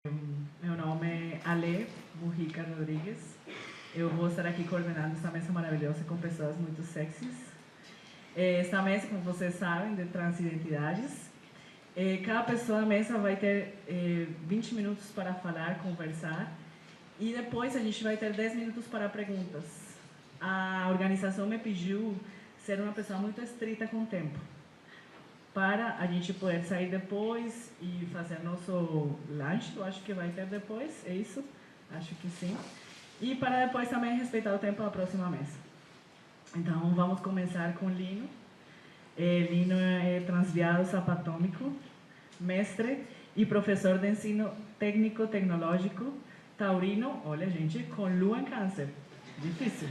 Meu nome é Ale Mujica Rodrigues. Eu vou estar aqui coordenando essa mesa maravilhosa com pessoas muito sexys. Esta mesa, como vocês sabem, de transidentidades. Cada pessoa na mesa vai ter 20 minutos para falar, conversar. E depois a gente vai ter 10 minutos para perguntas. A organização me pediu ser uma pessoa muito estrita com o tempo, para a gente poder sair depois e fazer nosso lanche, eu acho que vai ter depois, é isso? Acho que sim. E para depois também respeitar o tempo da próxima mesa. Então vamos começar com Lino. Lino é transviado sapatômico, mestre e professor de ensino técnico-tecnológico taurino, olha gente, com lua em câncer. Difícil,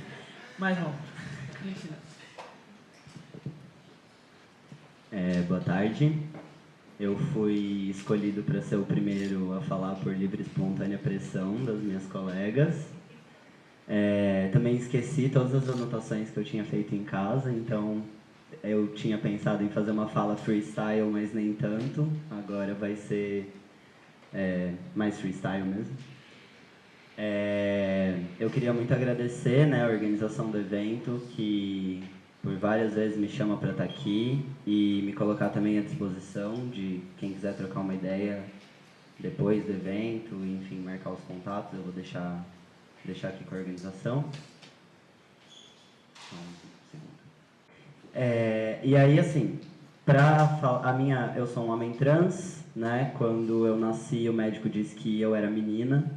mas bom. Boa tarde. Eu fui escolhido para ser o primeiro a falar por livre e espontânea pressão das minhas colegas. Também esqueci todas as anotações que eu tinha feito em casa, então eu tinha pensado em fazer uma fala freestyle, mas nem tanto. Agora vai ser mais freestyle mesmo. Eu queria muito agradecer, né, a organização do evento, que por várias vezes me chama para estar aqui e me colocar também à disposição de quem quiser trocar uma ideia depois do evento, enfim, marcar os contatos, eu vou deixar aqui com a organização. E aí, assim, eu sou um homem trans, né? Quando eu nasci, o médico disse que eu era menina.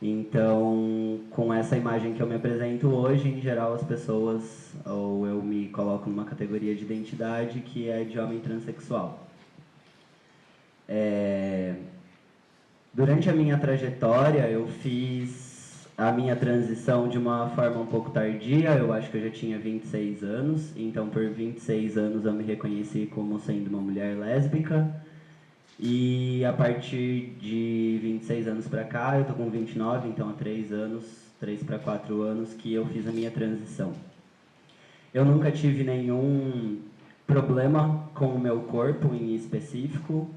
Então, com essa imagem que eu me apresento hoje, em geral as pessoas, ou eu me coloco numa categoria de identidade que é de homem transexual. Durante a minha trajetória, eu fiz a minha transição de uma forma um pouco tardia, eu acho que eu já tinha 26 anos, então por 26 anos eu me reconheci como sendo uma mulher lésbica, e a partir de 26 anos para cá, eu tô com 29, então há 3 anos, 3 para 4 anos que eu fiz a minha transição. Eu nunca tive nenhum problema com o meu corpo em específico,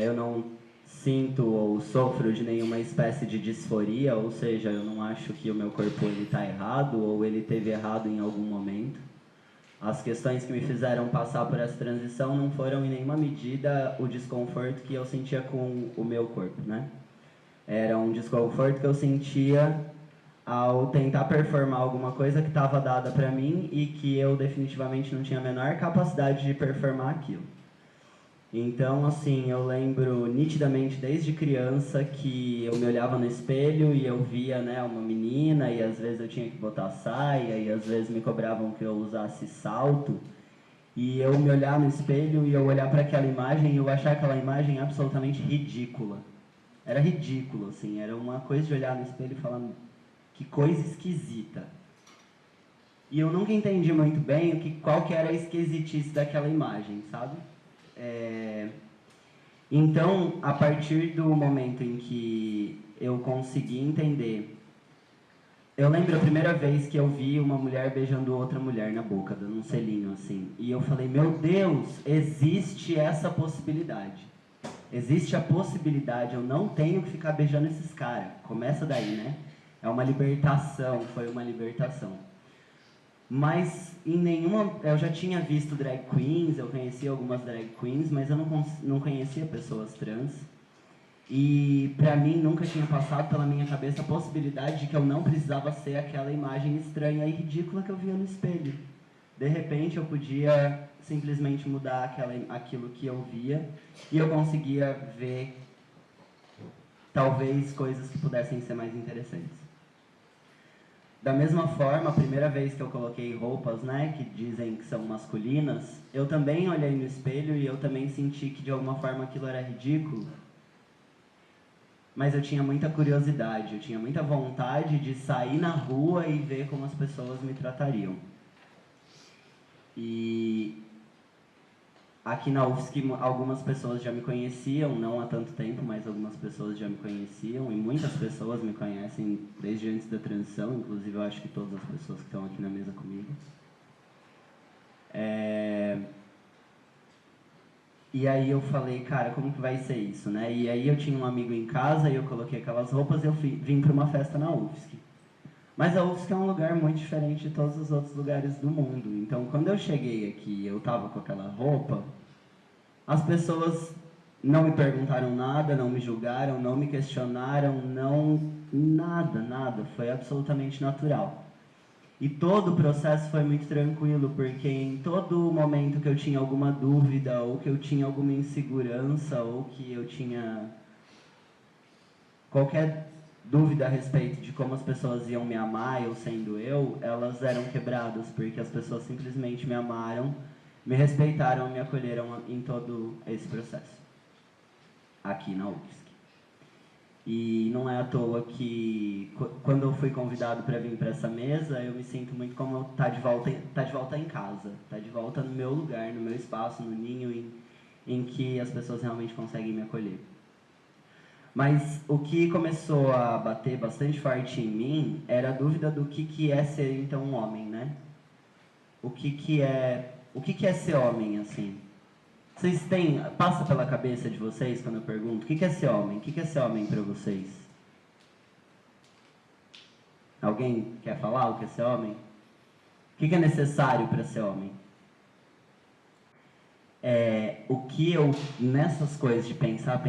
eu não sinto ou sofro de nenhuma espécie de disforia, ou seja, eu não acho que o meu corpo está errado ou ele teve errado em algum momento. As questões que me fizeram passar por essa transição não foram em nenhuma medida o desconforto que eu sentia com o meu corpo, né? Era um desconforto que eu sentia ao tentar performar alguma coisa que estava dada para mim e que eu definitivamente não tinha a menor capacidade de performar aquilo. Então, assim, eu lembro nitidamente desde criança que eu me olhava no espelho e eu via, né, uma menina e às vezes eu tinha que botar saia e às vezes me cobravam que eu usasse salto. E eu me olhar no espelho e eu olhar para aquela imagem e eu achar aquela imagem absolutamente ridícula. Era ridículo, assim, era uma coisa de olhar no espelho e falar que coisa esquisita. E eu nunca entendi muito bem qual que era a esquisitice daquela imagem, sabe? Então, a partir do momento em que eu consegui entender... Eu lembro a primeira vez que eu vi uma mulher beijando outra mulher na boca, dando um selinho assim. E eu falei, meu Deus, existe essa possibilidade. Existe a possibilidade, eu não tenho que ficar beijando esses caras. Começa daí, né? É uma libertação, foi uma libertação. Mas em nenhuma... Eu já tinha visto drag queens, eu conhecia algumas drag queens, mas eu não conhecia pessoas trans. E pra mim nunca tinha passado pela minha cabeça a possibilidade de que eu não precisava ser aquela imagem estranha e ridícula que eu via no espelho. De repente eu podia simplesmente mudar aquilo que eu via e eu conseguia ver talvez coisas que pudessem ser mais interessantes. Da mesma forma, a primeira vez que eu coloquei roupas, né, que dizem que são masculinas, eu também olhei no espelho e eu também senti que de alguma forma aquilo era ridículo. Mas eu tinha muita curiosidade, eu tinha muita vontade de sair na rua e ver como as pessoas me tratariam. E aqui na UFSC algumas pessoas já me conheciam, não há tanto tempo, mas algumas pessoas já me conheciam e muitas pessoas me conhecem desde antes da transição, inclusive eu acho que todas as pessoas que estão aqui na mesa comigo. E aí eu falei, cara, como que vai ser isso, né? E aí eu tinha um amigo em casa e eu coloquei aquelas roupas e eu vim para uma festa na UFSC. Mas a UFSC é um lugar muito diferente de todos os outros lugares do mundo. Então, quando eu cheguei aqui e eu tava com aquela roupa, as pessoas não me perguntaram nada, não me julgaram, não me questionaram, não nada, nada. Foi absolutamente natural. E todo o processo foi muito tranquilo, porque em todo momento que eu tinha alguma dúvida, ou que eu tinha alguma insegurança, ou que eu tinha qualquer dúvida a respeito de como as pessoas iam me amar, eu sendo eu, elas eram quebradas, porque as pessoas simplesmente me amaram, me respeitaram, me acolheram em todo esse processo, aqui na UFSC. E não é à toa que, quando eu fui convidado para vir para essa mesa, eu me sinto muito como tá de volta em casa, tá de volta no meu lugar, no meu espaço, no ninho em que as pessoas realmente conseguem me acolher. Mas o que começou a bater bastante forte em mim era a dúvida do que é ser então um homem, né? O que é ser homem, assim? Vocês têm, passa pela cabeça de vocês quando eu pergunto, o que é ser homem? O que é ser homem para vocês? Alguém quer falar o que é ser homem? O que é necessário para ser homem? O que eu, nessas coisas de pensar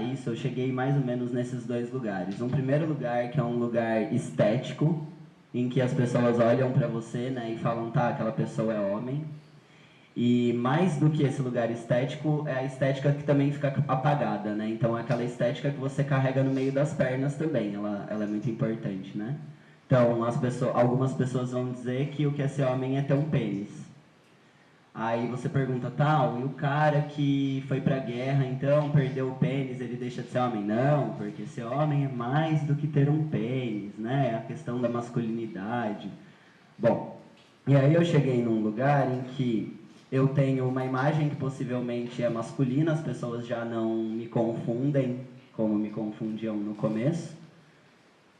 isso, eu cheguei mais ou menos nesses dois lugares. Um primeiro lugar que é um lugar estético, em que as pessoas olham para você, né, e falam, tá, aquela pessoa é homem. E mais do que esse lugar estético, é a estética que também fica apagada, né? Então é aquela estética que você carrega no meio das pernas também, ela é muito importante, né? Então algumas pessoas vão dizer que o que é ser homem é ter um pênis. Aí você pergunta, tal, e o cara que foi pra guerra, então, perdeu o pênis, ele deixa de ser homem? Não, porque ser homem é mais do que ter um pênis, né? É a questão da masculinidade. Bom, e aí eu cheguei num lugar em que eu tenho uma imagem que possivelmente é masculina, as pessoas já não me confundem como me confundiam no começo,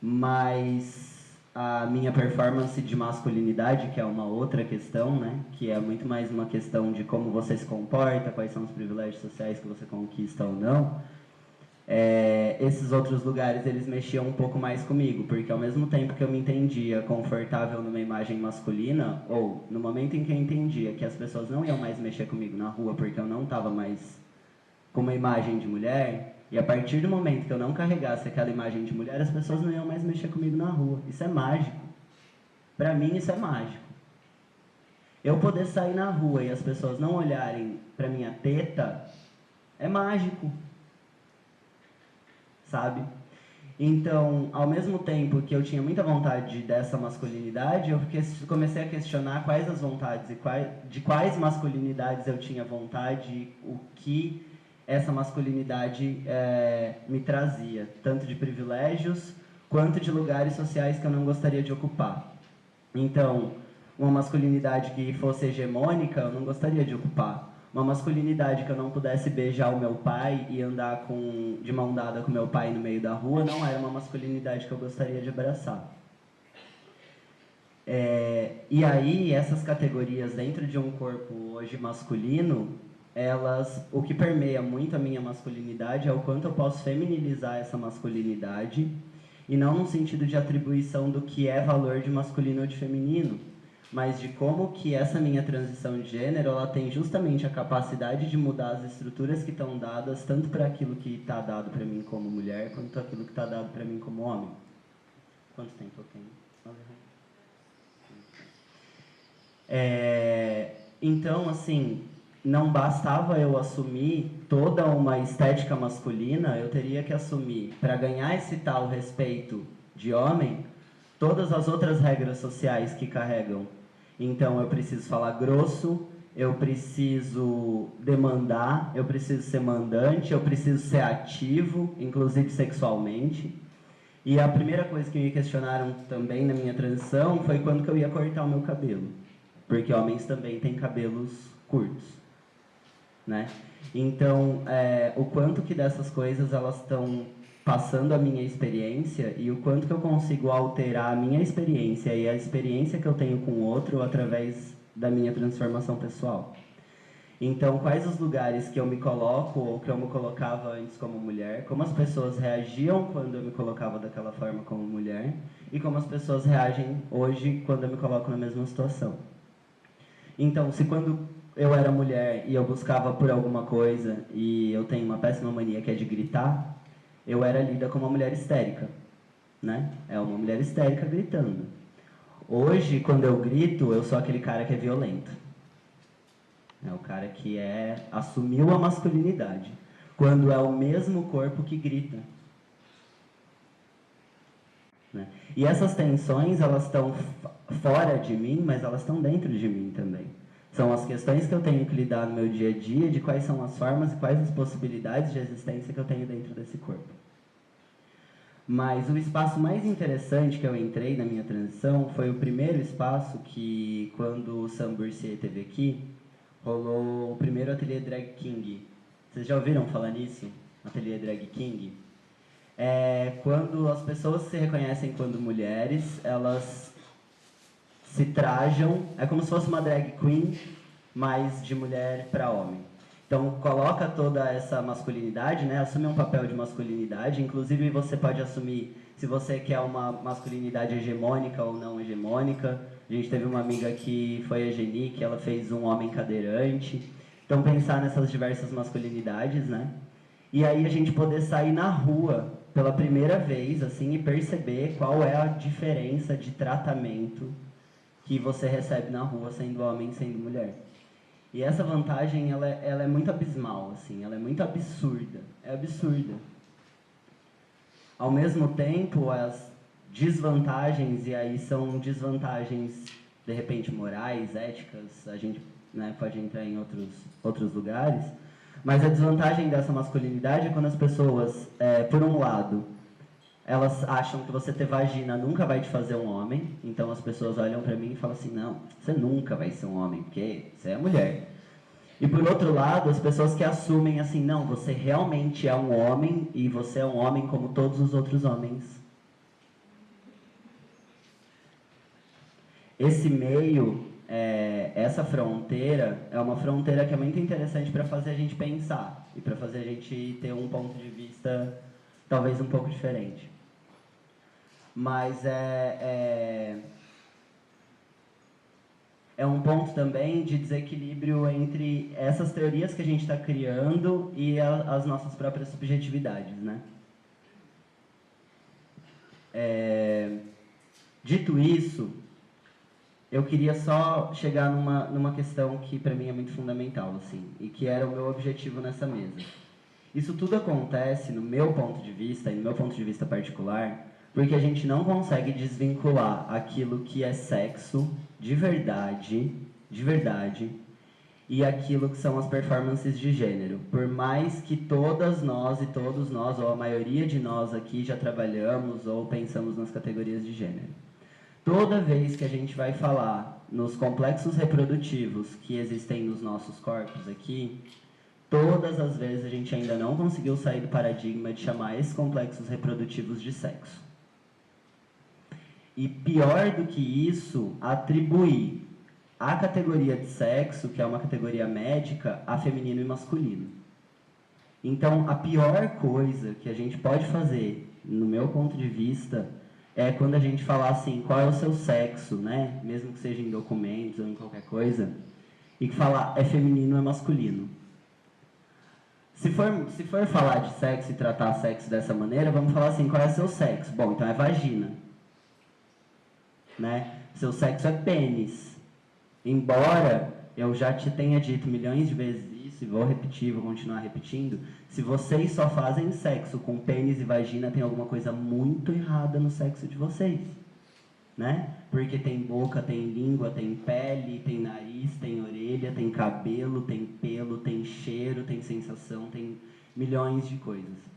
mas a minha performance de masculinidade, que é uma outra questão, né, que é muito mais uma questão de como você se comporta, quais são os privilégios sociais que você conquista ou não, esses outros lugares eles mexiam um pouco mais comigo, porque ao mesmo tempo que eu me entendia confortável numa imagem masculina, ou no momento em que eu entendia que as pessoas não iam mais mexer comigo na rua porque eu não estava mais com uma imagem de mulher, e a partir do momento que eu não carregasse aquela imagem de mulher, as pessoas não iam mais mexer comigo na rua. Isso é mágico. Pra mim isso é mágico. Eu poder sair na rua e as pessoas não olharem pra minha teta é mágico. Sabe? Então, ao mesmo tempo que eu tinha muita vontade dessa masculinidade, eu comecei a questionar quais as vontades e de quais masculinidades eu tinha vontade, o que essa masculinidade me trazia, tanto de privilégios quanto de lugares sociais que eu não gostaria de ocupar. Então, uma masculinidade que fosse hegemônica, eu não gostaria de ocupar. Uma masculinidade que eu não pudesse beijar o meu pai e andar de mão dada com meu pai no meio da rua não era uma masculinidade que eu gostaria de abraçar. E aí, essas categorias dentro de um corpo hoje masculino, o que permeia muito a minha masculinidade é o quanto eu posso feminilizar essa masculinidade, e não no sentido de atribuição do que é valor de masculino ou de feminino, mas de como que essa minha transição de gênero, ela tem justamente a capacidade de mudar as estruturas que estão dadas, tanto para aquilo que está dado para mim como mulher, quanto aquilo que está dado para mim como homem. Quanto tempo eu tenho? Então, assim, não bastava eu assumir toda uma estética masculina, eu teria que assumir, para ganhar esse tal respeito de homem, todas as outras regras sociais que carregam. Então, eu preciso falar grosso, eu preciso demandar, eu preciso ser mandante, eu preciso ser ativo, inclusive sexualmente. E a primeira coisa que me questionaram também na minha transição foi quando que eu ia cortar o meu cabelo. Porque homens também têm cabelos curtos, né? Então, o quanto que dessas coisas elas estão passando a minha experiência e o quanto que eu consigo alterar a minha experiência e a experiência que eu tenho com o outro através da minha transformação pessoal. Então, quais os lugares que eu me coloco ou que eu me colocava antes como mulher, como as pessoas reagiam quando eu me colocava daquela forma como mulher e como as pessoas reagem hoje quando eu me coloco na mesma situação. Então, se quando eu era mulher e eu buscava por alguma coisa e eu tenho uma péssima mania que é de gritar, eu era lida como uma mulher histérica, né? É uma mulher histérica gritando. Hoje, quando eu grito, eu sou aquele cara que é violento. É o cara que assumiu a masculinidade. Quando é o mesmo corpo que grita. Né? E essas tensões, elas estão fora de mim, mas elas estão dentro de mim também. São as questões que eu tenho que lidar no meu dia a dia, de quais são as formas e quais as possibilidades de existência que eu tenho dentro desse corpo. Mas o espaço mais interessante que eu entrei na minha transição foi o primeiro espaço que, quando o Sam Bursier esteve aqui, rolou o primeiro ateliê Drag King. Vocês já ouviram falar nisso? Ateliê Drag King? É quando as pessoas se reconhecem quando mulheres, elas se trajam, é como se fosse uma drag queen, mas de mulher para homem. Então, coloca toda essa masculinidade, né? Assume um papel de masculinidade. Inclusive, você pode assumir se você quer uma masculinidade hegemônica ou não hegemônica. A gente teve uma amiga que foi a Geni, que ela fez um homem cadeirante. Então, pensar nessas diversas masculinidades, né? E aí a gente poder sair na rua pela primeira vez, assim, e perceber qual é a diferença de tratamento que você recebe na rua, sendo homem, sendo mulher. E essa vantagem, ela é muito abismal, assim, ela é muito absurda. É absurda. Ao mesmo tempo, as desvantagens, e aí são desvantagens, de repente, morais, éticas, a gente, né, pode entrar em outros lugares, mas a desvantagem dessa masculinidade é quando as pessoas, por um lado, elas acham que você ter vagina nunca vai te fazer um homem, então as pessoas olham pra mim e falam assim, não, você nunca vai ser um homem, porque você é mulher. E por outro lado, as pessoas que assumem assim, não, você realmente é um homem e você é um homem como todos os outros homens. Esse meio, essa fronteira, é uma fronteira que é muito interessante para fazer a gente pensar e para fazer a gente ter um ponto de vista talvez um pouco diferente. Mas é um ponto também de desequilíbrio entre essas teorias que a gente está criando e as nossas próprias subjetividades, né? Dito isso, eu queria só chegar numa questão que para mim é muito fundamental, assim, e que era o meu objetivo nessa mesa. Isso tudo acontece, no meu ponto de vista, e no meu ponto de vista particular, porque a gente não consegue desvincular aquilo que é sexo de verdade, e aquilo que são as performances de gênero. Por mais que todas nós e todos nós, ou a maioria de nós aqui, já trabalhamos ou pensamos nas categorias de gênero. Toda vez que a gente vai falar nos complexos reprodutivos que existem nos nossos corpos aqui, todas as vezes a gente ainda não conseguiu sair do paradigma de chamar esses complexos reprodutivos de sexo. E pior do que isso, atribuir a categoria de sexo, que é uma categoria médica, a feminino e masculino. Então, a pior coisa que a gente pode fazer, no meu ponto de vista, é quando a gente falar assim, qual é o seu sexo, né? Mesmo que seja em documentos ou em qualquer coisa, e que falar é feminino ou é masculino. Se for falar de sexo e tratar sexo dessa maneira, vamos falar assim, qual é o seu sexo? Bom, então é vagina. Né? Seu sexo é pênis. Embora eu já te tenha dito milhões de vezes isso, e vou repetir, vou continuar repetindo, se vocês só fazem sexo com pênis e vagina, tem alguma coisa muito errada no sexo de vocês. Né? Porque tem boca, tem língua, tem pele, tem nariz, tem orelha, tem cabelo, tem pelo, tem cheiro, tem sensação, tem milhões de coisas.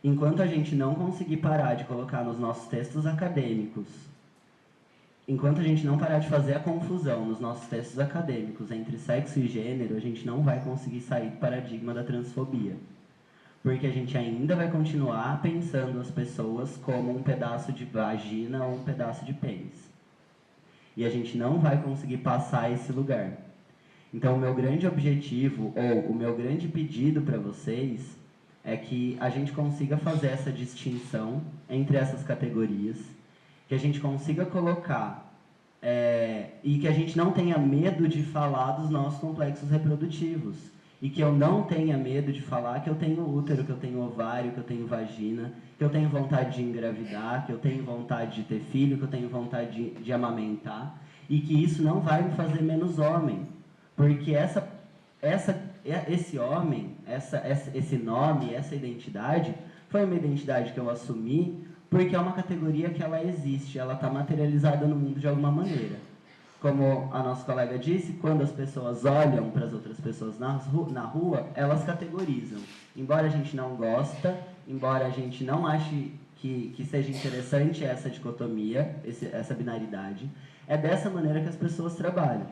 Enquanto a gente não conseguir parar de colocar nos nossos textos acadêmicos, enquanto a gente não parar de fazer a confusão nos nossos textos acadêmicos entre sexo e gênero, a gente não vai conseguir sair do paradigma da transfobia. Porque a gente ainda vai continuar pensando as pessoas como um pedaço de vagina ou um pedaço de pênis. E a gente não vai conseguir passar esse lugar. Então, o meu grande objetivo, ou o meu grande pedido para vocês, é que a gente consiga fazer essa distinção entre essas categorias, que a gente consiga colocar, e que a gente não tenha medo de falar dos nossos complexos reprodutivos, e que eu não tenha medo de falar que eu tenho útero, que eu tenho ovário, que eu tenho vagina, que eu tenho vontade de engravidar, que eu tenho vontade de ter filho, que eu tenho vontade de amamentar, e que isso não vai me fazer menos homem, porque esse homem, esse nome, essa identidade, foi uma identidade que eu assumi porque é uma categoria que ela existe, ela está materializada no mundo de alguma maneira. Como a nossa colega disse, quando as pessoas olham para as outras pessoas na rua, elas categorizam. Embora a gente não gosta, embora a gente não ache que seja interessante essa dicotomia, essa binaridade, é dessa maneira que as pessoas trabalham.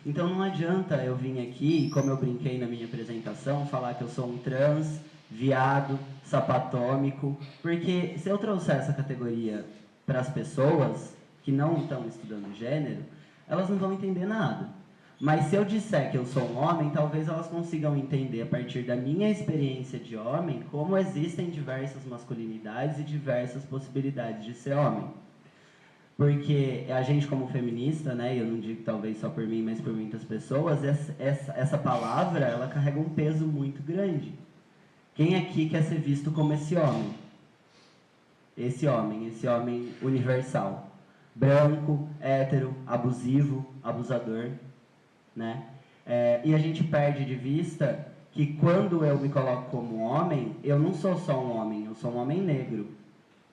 Então não adianta eu vir aqui, como eu brinquei na minha apresentação, falar que eu sou um trans, viado, sapatômico, porque se eu trouxer essa categoria para as pessoas que não estão estudando gênero, elas não vão entender nada. Mas se eu disser que eu sou um homem, talvez elas consigam entender, a partir da minha experiência de homem, como existem diversas masculinidades e diversas possibilidades de ser homem. Porque a gente, como feminista, né, eu não digo talvez só por mim, mas por muitas pessoas, essa palavra, ela carrega um peso muito grande. Quem aqui quer ser visto como esse homem? Esse homem universal. Branco, hétero, abusivo, abusador, né? E a gente perde de vista que quando eu me coloco como homem, eu não sou só um homem, eu sou um homem negro.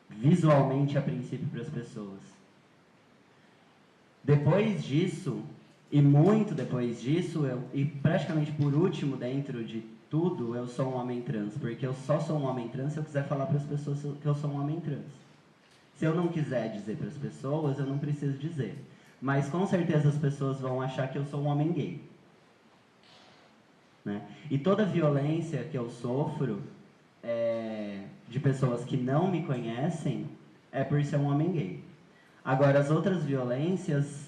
Visualmente, a princípio, para as pessoas. Depois disso, e muito depois disso, e praticamente por último dentro de tudo, eu sou um homem trans, porque eu só sou um homem trans se eu quiser falar para as pessoas que eu sou um homem trans. Se eu não quiser dizer para as pessoas, eu não preciso dizer. Mas com certeza as pessoas vão achar que eu sou um homem gay. Né? E toda violência que eu sofro de pessoas que não me conhecem é por ser um homem gay. Agora, as outras violências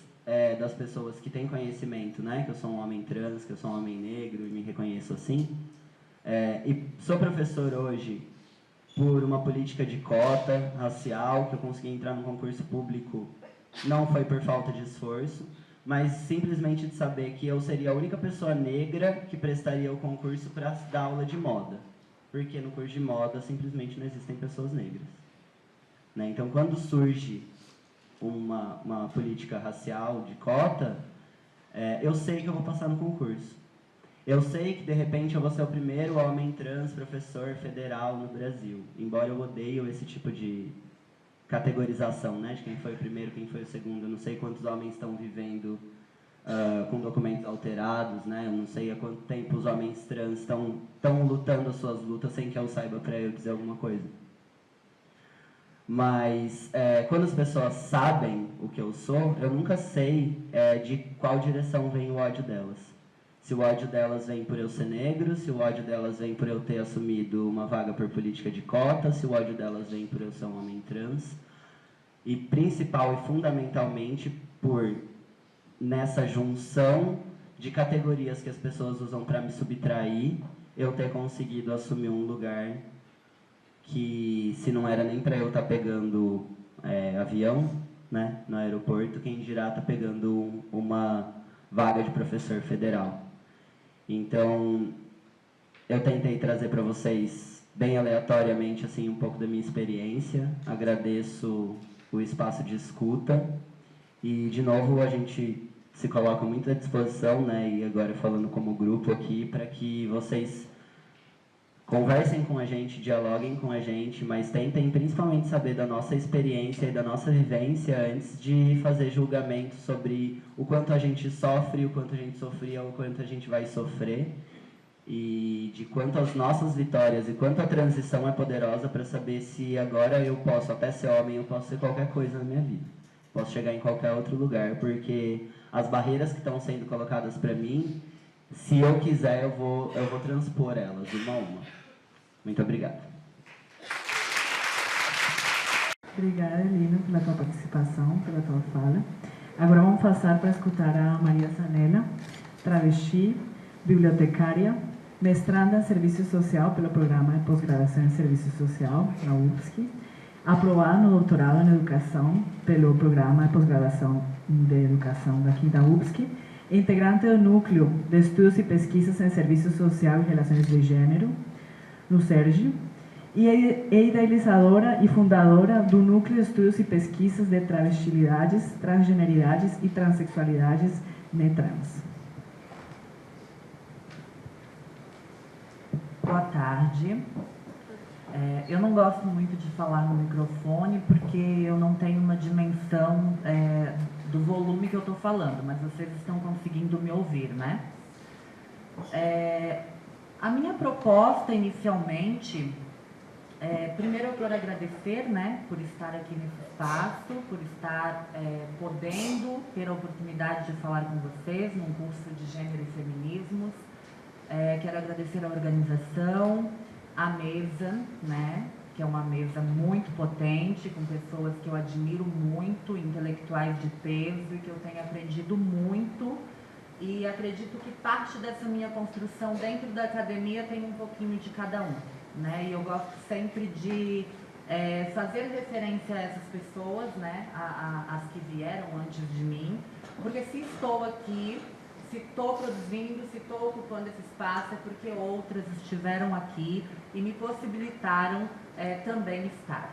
das pessoas que têm conhecimento, né, que eu sou um homem trans, que eu sou um homem negro e me reconheço assim, e sou professor hoje por uma política de cota racial, que eu consegui entrar no concurso público, não foi por falta de esforço, mas simplesmente de saber que eu seria a única pessoa negra que prestaria o concurso para dar aula de moda, porque no curso de moda simplesmente não existem pessoas negras. Né? Então, quando surge uma política racial de cota, eu sei que eu vou passar no concurso. Eu sei que, de repente, eu vou ser o primeiro homem trans professor federal no Brasil, embora eu odeie esse tipo de categorização, né, de quem foi o primeiro, quem foi o segundo. Eu não sei quantos homens estão vivendo com documentos alterados, né, eu não sei há quanto tempo os homens trans estão lutando as suas lutas sem que eu saiba para eu dizer alguma coisa. Mas quando as pessoas sabem o que eu sou, eu nunca sei de qual direção vem o ódio delas. Se o ódio delas vem por eu ser negro, se o ódio delas vem por eu ter assumido uma vaga por política de cota, se o ódio delas vem por eu ser um homem trans. E principal e fundamentalmente por, nessa junção de categorias que as pessoas usam para me subtrair, eu ter conseguido assumir um lugar que, se não era nem para eu estar pegando avião, né, no aeroporto, quem dirá tá pegando uma vaga de professor federal. Então, eu tentei trazer para vocês, bem aleatoriamente, assim, um pouco da minha experiência. Agradeço o espaço de escuta. E, de novo, a gente se coloca muito à disposição, né, e agora falando como grupo aqui, para que vocês conversem com a gente, dialoguem com a gente, mas tentem principalmente saber da nossa experiência e da nossa vivência antes de fazer julgamento sobre o quanto a gente sofre, o quanto a gente sofria, o quanto a gente vai sofrer, e de quanto as nossas vitórias e quanto a transição é poderosa para saber se agora eu posso até ser homem, eu posso ser qualquer coisa na minha vida. Posso chegar em qualquer outro lugar, porque as barreiras que estão sendo colocadas para mim, se eu quiser, eu vou transpor elas, uma a uma. Muito obrigado. Obrigada, Elina, pela tua participação, pela tua fala. Agora vamos passar para escutar a Maria Zanella, travesti, bibliotecária, mestranda em Serviço Social pelo Programa de Pós-Graduação em Serviço Social, na UFSC, aprovada no doutorado em Educação pelo Programa de Pós-Graduação de Educação daqui da UFSC, integrante do Núcleo de Estudos e Pesquisas em Serviço Social e Relações de Gênero, no SERGE, e é idealizadora e fundadora do Núcleo de Estudos e Pesquisas de Travestilidades, Transgeneridades e Transsexualidades NETRANS. Boa tarde. Eu não gosto muito de falar no microfone porque eu não tenho uma dimensão do volume que eu estou falando, mas vocês estão conseguindo me ouvir, né? A minha proposta, inicialmente, primeiro eu quero agradecer, né, por estar aqui nesse espaço, por estar podendo ter a oportunidade de falar com vocês num curso de Gênero e Feminismos. Quero agradecer a organização, a mesa, né, que é uma mesa muito potente, com pessoas que eu admiro muito, intelectuais de peso, e que eu tenho aprendido muito. E acredito que parte dessa minha construção dentro da academia tem um pouquinho de cada um, né? E eu gosto sempre de fazer referência a essas pessoas, né? As que vieram antes de mim, porque se estou aqui, se estou produzindo, se estou ocupando esse espaço, é porque outras estiveram aqui e me possibilitaram também estar.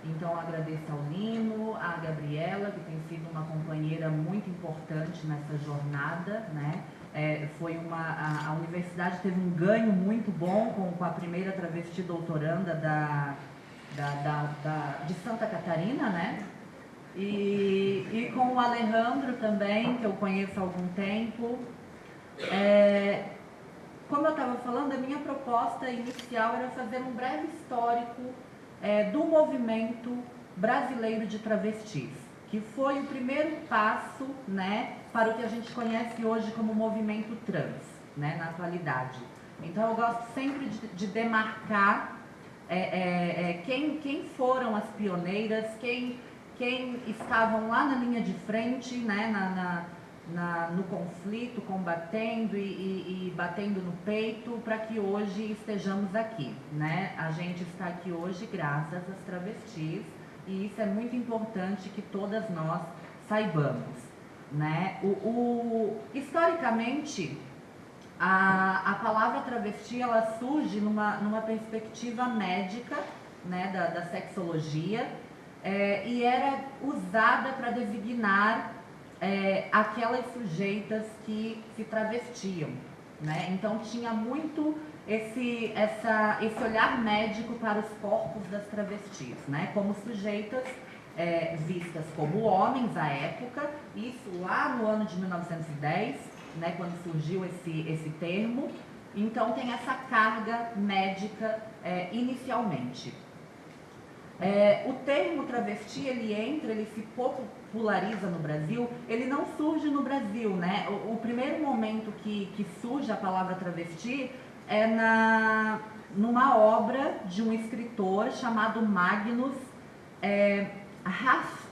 Então, agradeço ao Lino, à Gabriela, que tem sido uma companheira muito importante nessa jornada, né? A universidade teve um ganho muito bom com a primeira travesti doutoranda de Santa Catarina, né? E com o Alejandro também, que eu conheço há algum tempo. Como eu estava falando, a minha proposta inicial era fazer um breve histórico do movimento brasileiro de travestis, que foi o primeiro passo, né, para o que a gente conhece hoje como movimento trans, né, na atualidade. Então eu gosto sempre de demarcar quem foram as pioneiras, quem estavam lá na linha de frente, né, no conflito, combatendo e batendo no peito, para que hoje estejamos aqui, né? A gente está aqui hoje graças às travestis, e isso é muito importante que todas nós saibamos, né? Historicamente, a palavra travesti, ela surge numa perspectiva médica, né, da sexologia, e era usada para designar aquelas sujeitas que se travestiam, né? Então tinha muito esse olhar médico para os corpos das travestis, né? Como sujeitas vistas como homens à época, isso lá no ano de 1910, né, quando surgiu esse termo. Então tem essa carga médica inicialmente. O termo travesti, ele se populariza no Brasil, ele não surge no Brasil, né? O primeiro momento que surge a palavra travesti é numa obra de um escritor chamado Magnus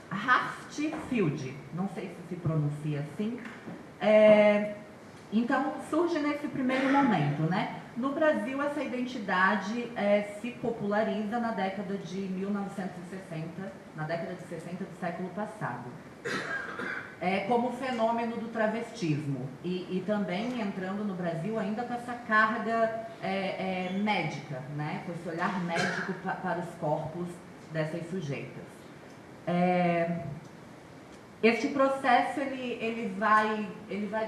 Hirschfeld, não sei se pronuncia assim. Então surge nesse primeiro momento, né? No Brasil, essa identidade se populariza na década de 1960, na década de 60 do século passado, como fenômeno do travestismo, e também entrando no Brasil ainda com essa carga médica, né? Com esse olhar médico para os corpos dessas sujeitas. Este processo ele vai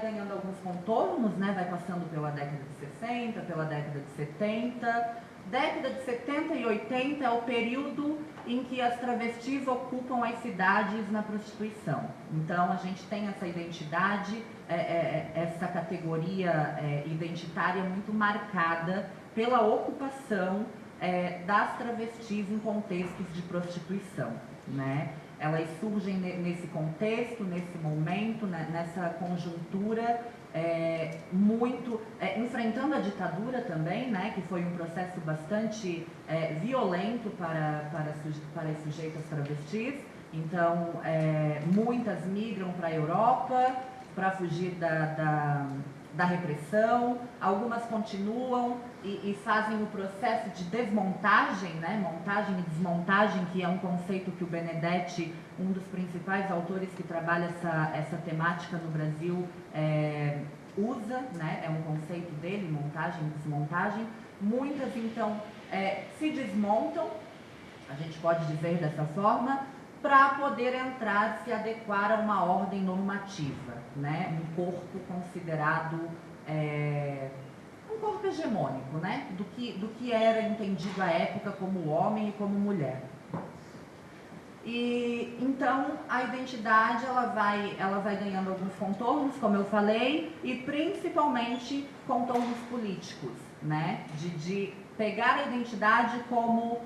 ganhando alguns contornos, né? Vai passando pela década de 60, pela década de 70. Década de 70 e 80 é o período em que as travestis ocupam as cidades na prostituição. Então a gente tem essa identidade, essa categoria identitária muito marcada pela ocupação das travestis em contextos de prostituição, né? Elas surgem nesse contexto, nesse momento, né, nessa conjuntura, enfrentando a ditadura também, né, que foi um processo bastante violento para as sujeitas travestis. Então, muitas migram para a Europa para fugir da repressão, algumas continuam e fazem o processo de desmontagem, né? Montagem e desmontagem, que é um conceito que o Benedetti, um dos principais autores que trabalha essa temática no Brasil, usa, né? É um conceito dele, montagem e desmontagem. Muitas, então, se desmontam, a gente pode dizer dessa forma, para poder entrar, se adequar a uma ordem normativa, né? Um corpo considerado um corpo hegemônico, né? Do que era entendido à época como homem e como mulher. E então a identidade ela vai ganhando alguns contornos, como eu falei, e principalmente contornos políticos, né? De pegar a identidade como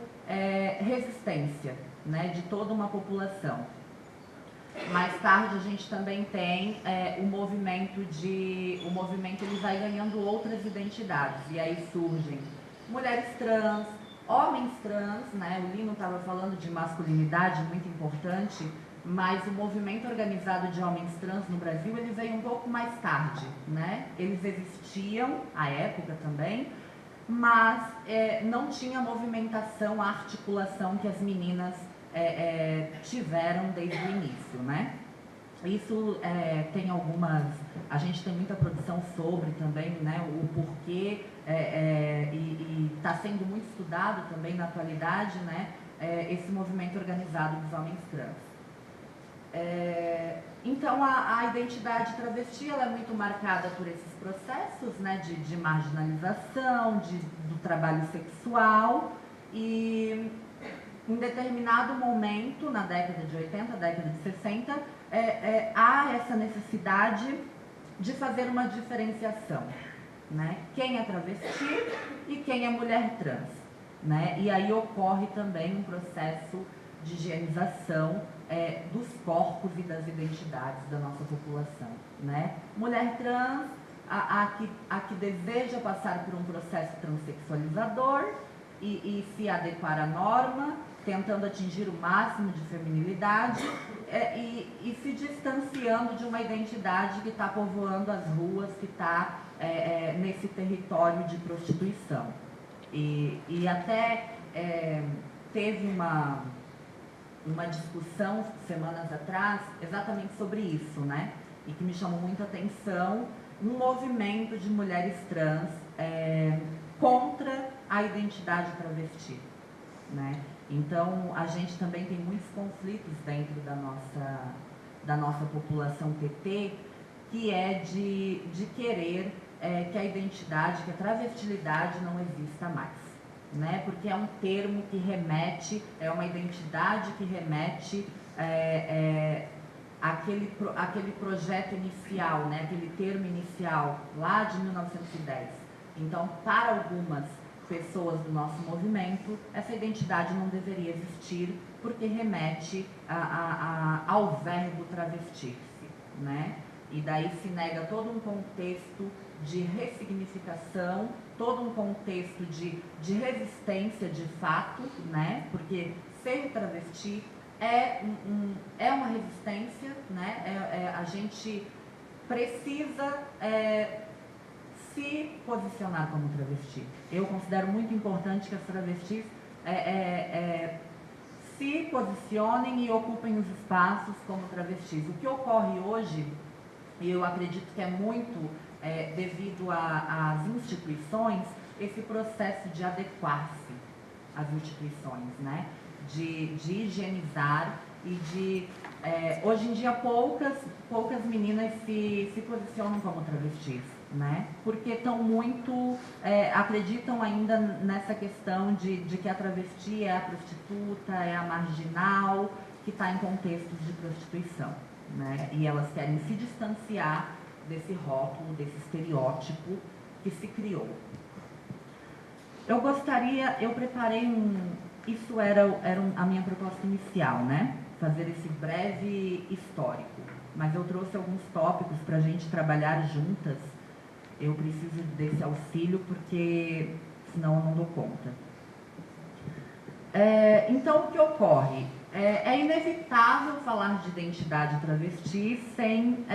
resistência, né? De toda uma população. Mais tarde a gente também tem o movimento ele vai ganhando outras identidades, e aí surgem mulheres trans, homens trans, né? O Lino estava falando de masculinidade, muito importante, mas o movimento organizado de homens trans no Brasil, ele veio um pouco mais tarde, né? Eles existiam à época também, mas não tinha a movimentação, a articulação que as meninas tiveram desde o início, né? Isso tem algumas... A gente tem muita produção sobre também, né? O porquê, e está sendo muito estudado também na atualidade, né? Esse movimento organizado dos homens trans. Então, a identidade travesti ela é muito marcada por esses processos, né? De marginalização, do trabalho sexual, e em determinado momento, na década de 80, década de 60, há essa necessidade de fazer uma diferenciação, né? Quem é travesti e quem é mulher trans, né? E aí ocorre também um processo de higienização dos corpos e das identidades da nossa população, né? Mulher trans, a que deseja passar por um processo transexualizador e se adequar à norma, tentando atingir o máximo de feminilidade e se distanciando de uma identidade que está povoando as ruas, que está nesse território de prostituição. E até teve uma discussão semanas atrás exatamente sobre isso, né? E que me chamou muita atenção, um movimento de mulheres trans contra a identidade travesti, né? Então, a gente também tem muitos conflitos dentro da nossa população PT, que é de querer que a identidade, que a travestilidade não exista mais, né? Porque é um termo que remete, é uma identidade que remete àquele projeto inicial, né? Aquele termo inicial, lá de 1910. Então, para algumas pessoas do nosso movimento, essa identidade não deveria existir, porque remete ao verbo travestir-se, né? E daí se nega todo um contexto de ressignificação, todo um contexto de resistência de fato, né? Porque ser travesti é uma resistência, né? A gente precisa se posicionar como travesti. Eu considero muito importante que as travestis se posicionem e ocupem os espaços como travestis. O que ocorre hoje, e eu acredito que é muito devido às instituições, esse processo de adequar-se às instituições, né? De higienizar e de... hoje em dia poucas meninas se posicionam como travestis, né? Porque estão muito... acreditam ainda nessa questão de que a travesti é a prostituta, é a marginal, que está em contextos de prostituição, né? E elas querem se distanciar desse rótulo, desse estereótipo que se criou. Eu preparei isso era a minha proposta inicial, né? Fazer esse breve histórico, mas eu trouxe alguns tópicos para a gente trabalhar juntas. Eu preciso desse auxílio porque senão eu não dou conta. Então, o que ocorre? É inevitável falar de identidade travesti sem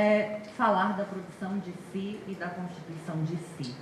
falar da produção de si e da constituição de si.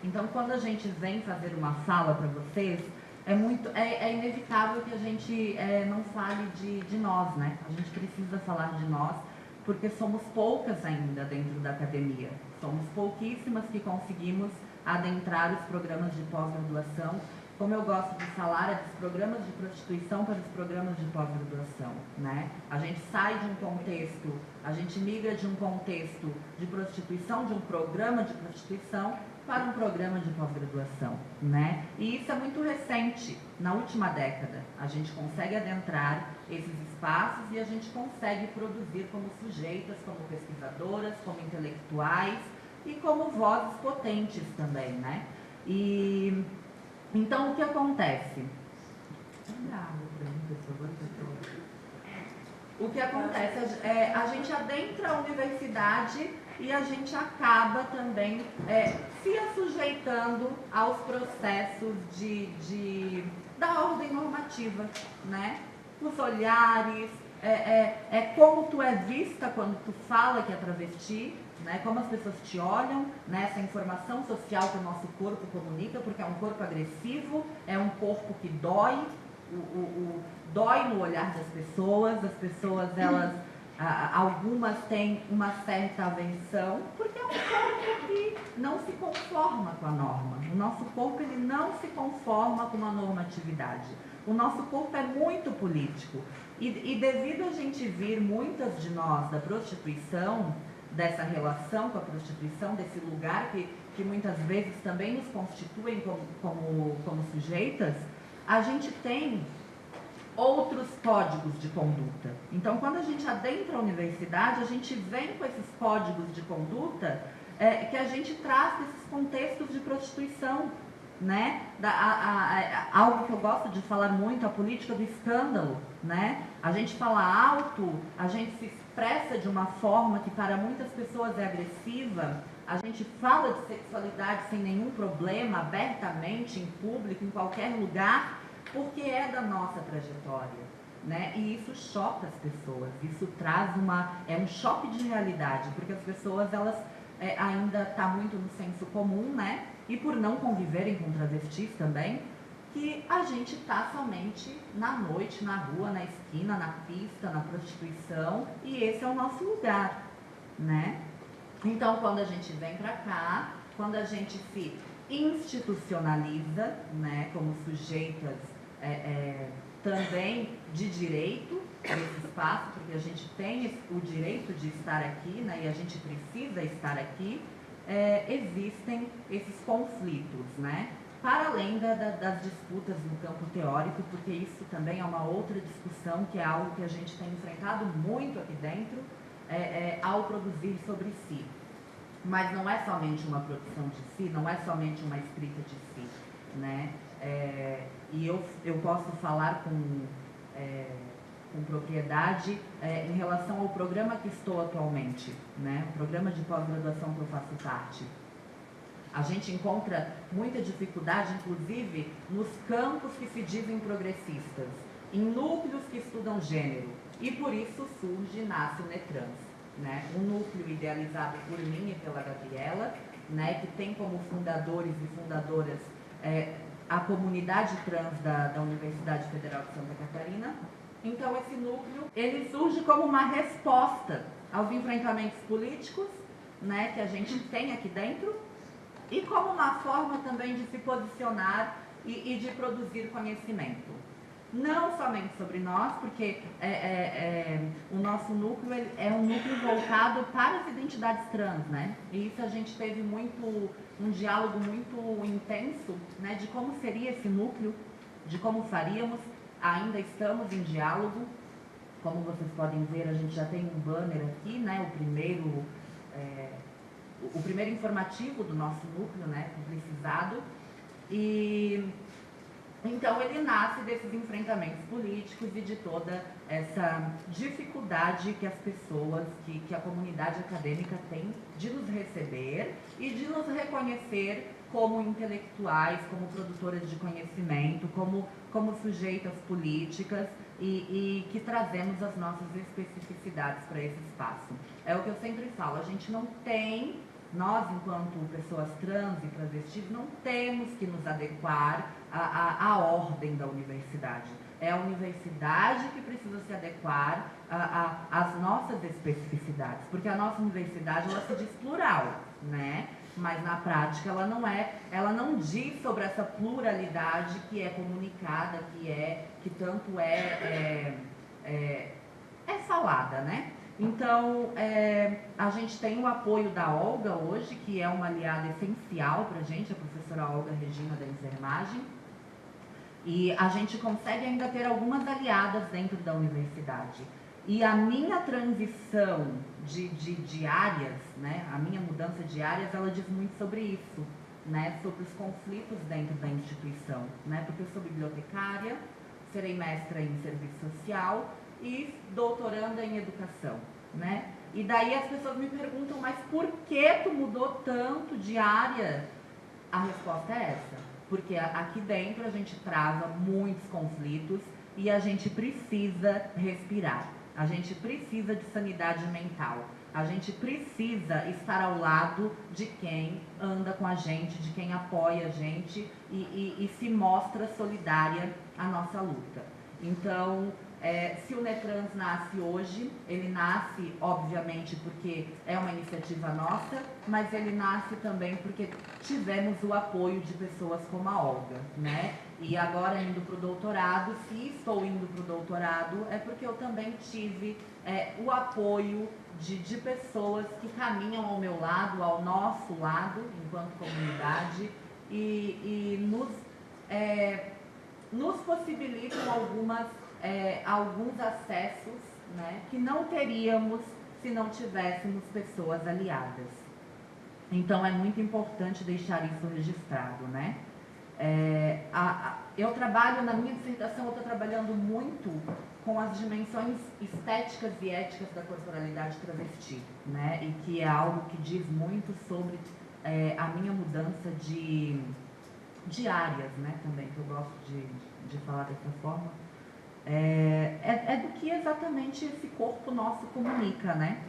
Então, quando a gente vem fazer uma fala para vocês, é inevitável que a gente não fale de nós, né? A gente precisa falar de nós, porque somos poucas ainda dentro da academia. Somos pouquíssimas que conseguimos adentrar os programas de pós-graduação. Como eu gosto de falar, é dos programas de prostituição para os programas de pós-graduação, né? A gente sai de um contexto, a gente migra de um contexto de prostituição, de um programa de prostituição, para um programa de pós-graduação, né? E isso é muito recente, na última década. A gente consegue adentrar esses espaços e a gente consegue produzir como sujeitas, como pesquisadoras, como intelectuais e como vozes potentes também, né? E então o que acontece? O que acontece é a gente adentra a universidade e a gente acaba também se assujeitando aos processos da ordem normativa, né? Os olhares, como tu é vista quando tu fala que é travesti, né? Como as pessoas te olham, né? Essa informação social que o nosso corpo comunica, porque é um corpo agressivo, é um corpo que dói, dói no olhar das pessoas, as pessoas, elas... algumas têm uma certa aversão, porque é um corpo que não se conforma com a norma. O nosso corpo, ele não se conforma com uma normatividade. O nosso corpo é muito político. E devido a gente vir, muitas de nós, da prostituição, dessa relação com a prostituição, desse lugar que muitas vezes também nos constituem como sujeitas, a gente tem outros códigos de conduta. Então, quando a gente adentra a universidade, a gente vem com esses códigos de conduta que a gente traz desses contextos de prostituição, né? Algo que eu gosto de falar muito, a política do escândalo, né? A gente fala alto, a gente se expressa de uma forma que para muitas pessoas é agressiva, a gente fala de sexualidade sem nenhum problema, abertamente, em público, em qualquer lugar, porque é da nossa trajetória, né? E isso choca as pessoas, isso traz um choque de realidade, porque as pessoas, elas ainda tá muito no senso comum, né? E por não conviverem com travestis também, que a gente tá somente na noite, na rua, na esquina, na pista, na prostituição, e esse é o nosso lugar, né? Então, quando a gente vem para cá, quando a gente se institucionaliza, né, como sujeitas também de direito nesse espaço, porque a gente tem o direito de estar aqui, né, e a gente precisa estar aqui, existem esses conflitos, né, para além das disputas no campo teórico, porque isso também é uma outra discussão, que é algo que a gente tem enfrentado muito aqui dentro, ao produzir sobre si. Mas não é somente uma produção de si, não é somente uma escrita de si, né? E eu posso falar com propriedade em relação ao programa que estou atualmente, né? O programa de pós-graduação que eu faço parte. A gente encontra muita dificuldade, inclusive, nos campos que se dizem progressistas, em núcleos que estudam gênero, e por isso surge e nasce o Netrans, né? Um núcleo idealizado por mim e pela Gabriela, né? Que tem como fundadores e fundadoras a comunidade trans da Universidade Federal de Santa Catarina. Então, esse núcleo, ele surge como uma resposta aos enfrentamentos políticos, né, que a gente tem aqui dentro, e como uma forma também de se posicionar e de produzir conhecimento. Não somente sobre nós, porque o nosso núcleo é um núcleo voltado para as identidades trans, né? E isso a gente teve um diálogo muito intenso, né, de como seria esse núcleo, de como faríamos. Ainda estamos em diálogo. Como vocês podem ver, a gente já tem um banner aqui, né, o primeiro informativo do nosso núcleo, né, publicizado. E então ele nasce desses enfrentamentos políticos e de toda essa dificuldade que as pessoas, que a comunidade acadêmica tem de nos receber e de nos reconhecer como intelectuais, como produtoras de conhecimento, como sujeitas políticas, e que trazemos as nossas especificidades para esse espaço. É o que eu sempre falo, a gente não tem, nós enquanto pessoas trans e travestis, não temos que nos adequar à ordem da universidade. É a universidade que precisa se adequar às nossas especificidades, porque a nossa universidade, ela se diz plural, né? Mas na prática ela não diz sobre essa pluralidade que é comunicada, que tanto é falada, né? Então, a gente tem o apoio da Olga hoje, que é uma aliada essencial para a gente, a professora Olga Regina da enfermagem, e a gente consegue ainda ter algumas aliadas dentro da universidade. E a minha transição de áreas, né, a minha mudança de áreas, ela diz muito sobre isso, né, sobre os conflitos dentro da instituição, né, porque eu sou bibliotecária, serei mestra em serviço social e doutoranda em educação, né, e daí as pessoas me perguntam, mas por que tu mudou tanto de área? A resposta é essa, porque aqui dentro a gente trava muitos conflitos e a gente precisa respirar. A gente precisa de sanidade mental. A gente precisa estar ao lado de quem anda com a gente, de quem apoia a gente e se mostra solidária à nossa luta. Então, se o Netrans nasce hoje, ele nasce, obviamente, porque é uma iniciativa nossa, mas ele nasce também porque tivemos o apoio de pessoas como a Olga, né? E agora indo para o doutorado, se estou indo para o doutorado, é porque eu também tive o apoio de pessoas que caminham ao meu lado, ao nosso lado, enquanto comunidade, e nos possibilitam alguns acessos, né, que não teríamos se não tivéssemos pessoas aliadas. Então é muito importante deixar isso registrado, né? Eu trabalho, na minha dissertação, eu estou trabalhando muito com as dimensões estéticas e éticas da corporalidade travesti, né? E que é algo que diz muito sobre a minha mudança de áreas, né? Também, que eu gosto de falar dessa forma. Do que exatamente esse corpo nosso comunica, né?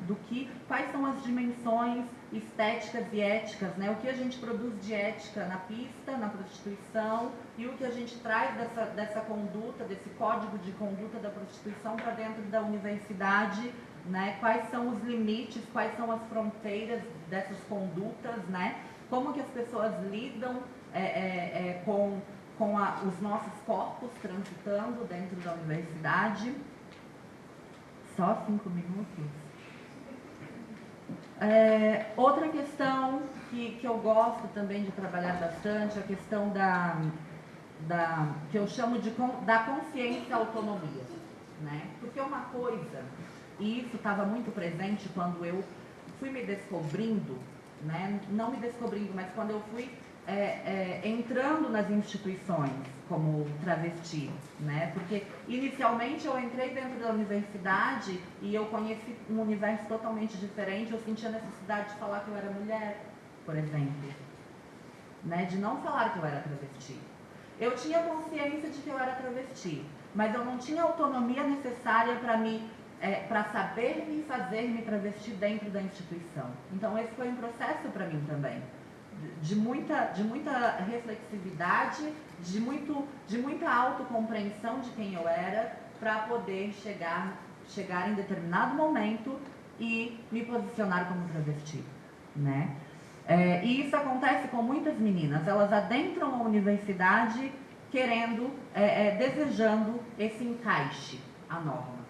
Quais são as dimensões estéticas e éticas, né? O que a gente produz de ética na pista, na prostituição, e o que a gente traz dessa conduta, desse código de conduta da prostituição para dentro da universidade, né? Quais são os limites, quais são as fronteiras dessas condutas, né? Como que as pessoas lidam com os nossos corpos transitando dentro da universidade. Só 5 minutos. Outra questão que eu gosto também de trabalhar bastante é a questão que eu chamo da consciência e autonomia, né? Porque uma coisa, e isso estava muito presente quando eu fui me descobrindo, né? Não me descobrindo, mas quando eu fui entrando nas instituições como travesti, né? Porque inicialmente eu entrei dentro da universidade e eu conheci um universo totalmente diferente. Eu sentia a necessidade de falar que eu era mulher, por exemplo, né? De não falar que eu era travesti. Eu tinha consciência de que eu era travesti, mas eu não tinha autonomia necessária para saber me fazer me travestir dentro da instituição. Então esse foi um processo para mim também. De muita reflexividade, de muita autocompreensão de quem eu era, para poder chegar em determinado momento e me posicionar como travesti, né? E isso acontece com muitas meninas, elas adentram a universidade querendo, desejando esse encaixe à norma,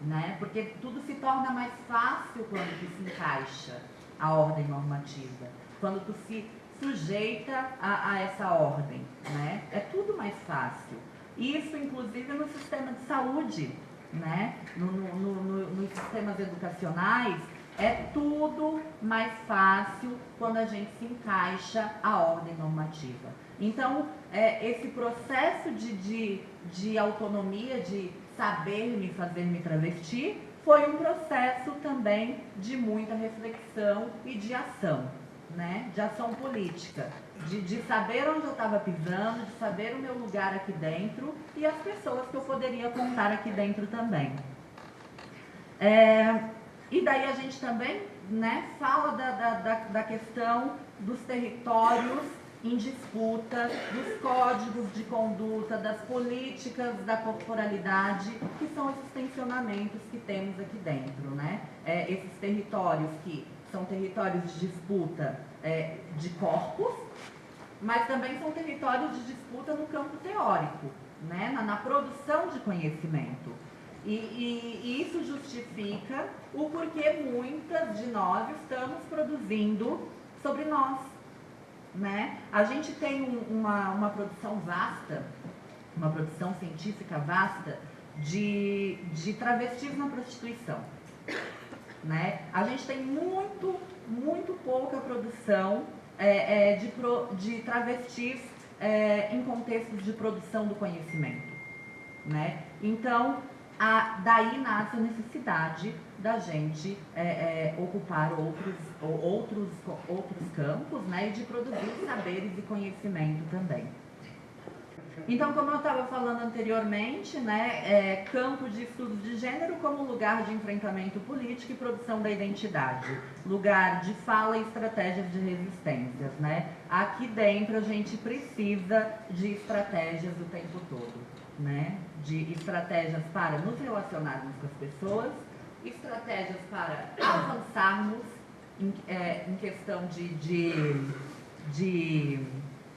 né? Porque tudo se torna mais fácil quando se encaixa a ordem normativa. Quando tu se sujeita a essa ordem, né? É tudo mais fácil. Isso, inclusive, no sistema de saúde, né? Nos sistemas educacionais, é tudo mais fácil quando a gente se encaixa a ordem normativa. Então, esse processo de autonomia, de saber me fazer me travestir, foi um processo também de muita reflexão e de ação, né, de ação política, de saber onde eu estava pisando, de saber o meu lugar aqui dentro e as pessoas que eu poderia contar aqui dentro também. E daí a gente também, né, fala da questão dos territórios em disputa, dos códigos de conduta, das políticas da corporalidade, que são esses tensionamentos que temos aqui dentro, né? Esses territórios que são territórios de disputa de corpos, mas também são territórios de disputa no campo teórico, né? Na produção de conhecimento. E isso justifica o porquê muitas de nós estamos produzindo sobre nós, né? A gente tem uma produção vasta, uma produção científica vasta de travestis na prostituição, né? A gente tem muito pouca produção de travestis em contextos de produção do conhecimento, né? Então, daí nasce a necessidade da gente ocupar outros campos, né, e de produzir saberes e conhecimento também. Então, como eu estava falando anteriormente, né, campo de estudos de gênero como lugar de enfrentamento político e produção da identidade, lugar de fala e estratégias de resistências, né? Aqui dentro a gente precisa de estratégias o tempo todo, né? De estratégias para nos relacionarmos com as pessoas, estratégias para avançarmos em questão de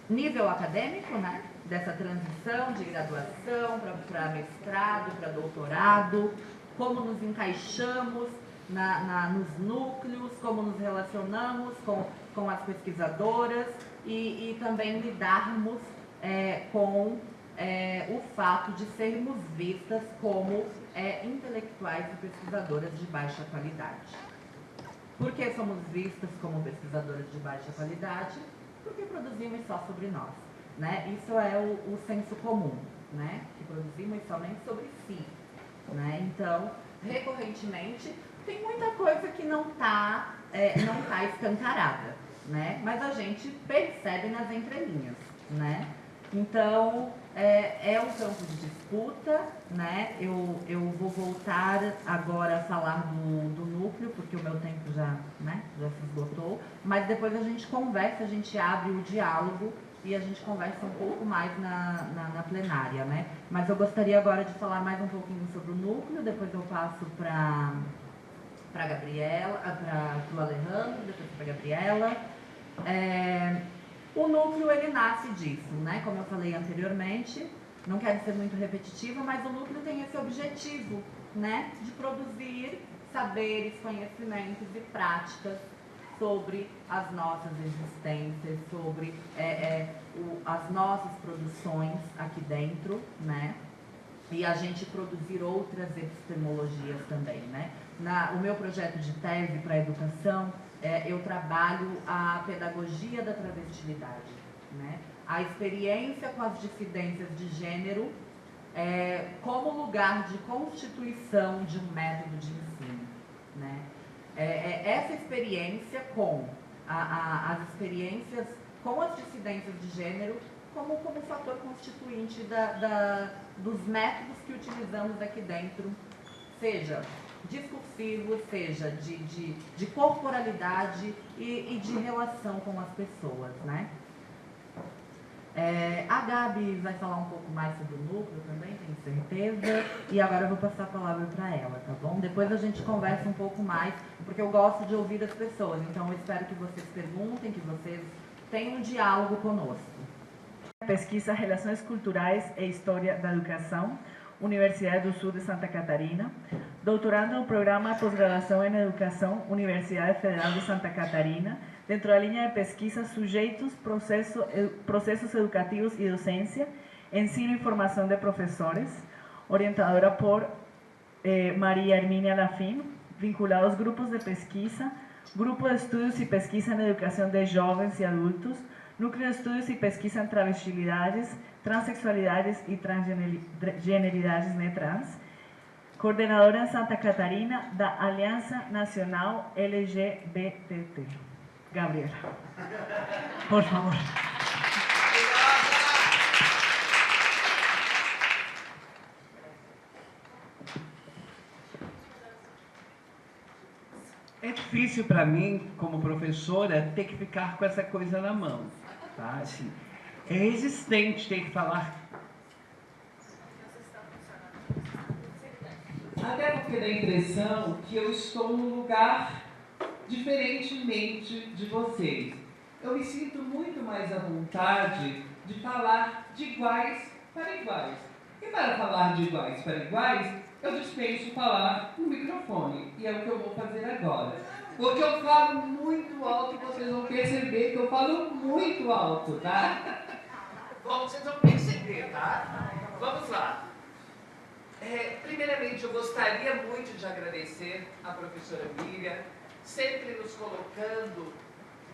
nível acadêmico, né? Dessa transição de graduação para mestrado, para doutorado, como nos encaixamos nos núcleos, como nos relacionamos com as pesquisadoras e também lidarmos com o fato de sermos vistas como intelectuais e pesquisadoras de baixa qualidade. Por que somos vistas como pesquisadoras de baixa qualidade? Porque produzimos só sobre nós, né? Isso é o senso comum, né? Que produzimos somente sobre si, né? Então, recorrentemente, tem muita coisa que não tá escancarada, né? Mas a gente percebe nas entrelinhas, né? Então, é um campo de disputa, né? Eu vou voltar agora a falar do núcleo, porque o meu tempo já se esgotou, mas depois a gente conversa, a gente abre o diálogo e a gente conversa um pouco mais na plenária, né? Mas eu gostaria agora de falar mais um pouquinho sobre o núcleo, depois eu passo para Gabriela, para o Alejandro, depois para a Gabriela. O núcleo, ele nasce disso, né? Como eu falei anteriormente, não quero ser muito repetitiva, mas o núcleo tem esse objetivo, né? De produzir saberes, conhecimentos e práticas sobre as nossas existências, sobre as nossas produções aqui dentro, né? E a gente produzir outras epistemologias também, né? O meu projeto de tese para a educação, eu trabalho a pedagogia da travestilidade, né? A experiência com as dissidências de gênero como lugar de constituição de um método de ensino, né? Essa experiência com as experiências com as dissidências de gênero como fator constituinte dos métodos que utilizamos aqui dentro, seja discursivo, seja de corporalidade e de relação com as pessoas, né? A Gabi vai falar um pouco mais sobre o núcleo também, tenho certeza, e agora eu vou passar a palavra para ela, tá bom? Depois a gente conversa um pouco mais, porque eu gosto de ouvir as pessoas, então eu espero que vocês perguntem, que vocês tenham um diálogo conosco. Pesquisa Relações Culturais e História da Educação, Universidade do Sul de Santa Catarina, doutorando no programa Pós-Graduação em Educação, Universidade Federal de Santa Catarina, dentro da linha de pesquisa Sujeitos, Processos Educativos e Docência, Ensino e Formação de Professores, orientadora por Maria Hermínia Lafim, vinculada aos grupos de pesquisa, Grupo de Estudos e Pesquisa em Educação de Jovens e Adultos, Núcleo de Estudos e Pesquisa em Travestilidades, Transsexualidades e Transgeneridades Trans, coordenadora em Santa Catarina da Aliança Nacional LGBT. Gabriela. Por favor. É difícil para mim, como professora, ter que ficar com essa coisa na mão, tá? Assim, é resistente ter que falar. Até porque dá a impressão que eu estou num lugar diferentemente de vocês. Eu me sinto muito mais à vontade de falar de iguais para iguais. E para falar de iguais para iguais, eu dispenso falar no microfone. E é o que eu vou fazer agora. Porque eu falo muito alto, vocês vão perceber que eu falo muito alto, tá? Bom, vocês vão perceber, tá? Vamos lá. Primeiramente, eu gostaria muito de agradecer à professora Miriam, sempre nos colocando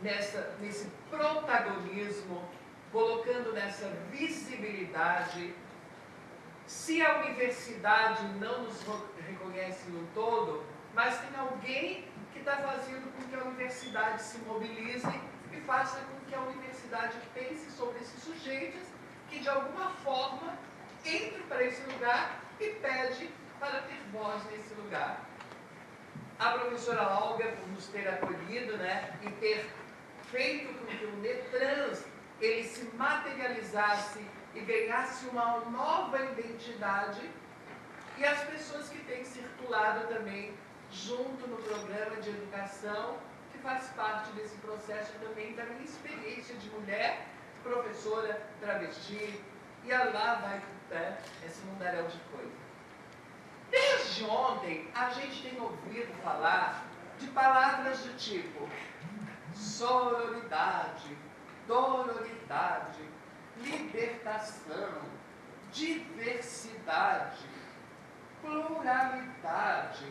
nesse protagonismo, colocando nessa visibilidade. Se a universidade não nos reconhece no todo, mas tem alguém que está fazendo com que a universidade se mobilize e faça com que a universidade pense sobre esses sujeitos que, de alguma forma, entram para esse lugar e pede para ter voz nesse lugar. A professora Olga, por nos ter acolhido, né, e ter feito com que o NETRANS ele se materializasse e ganhasse uma nova identidade, e as pessoas que têm circulado também junto no programa de educação, que faz parte desse processo também da minha experiência de mulher, professora, travesti, e lá vai, né, esse mundaréu de coisa. Desde ontem, a gente tem ouvido falar de palavras do tipo sororidade, dororidade, libertação, diversidade, pluralidade,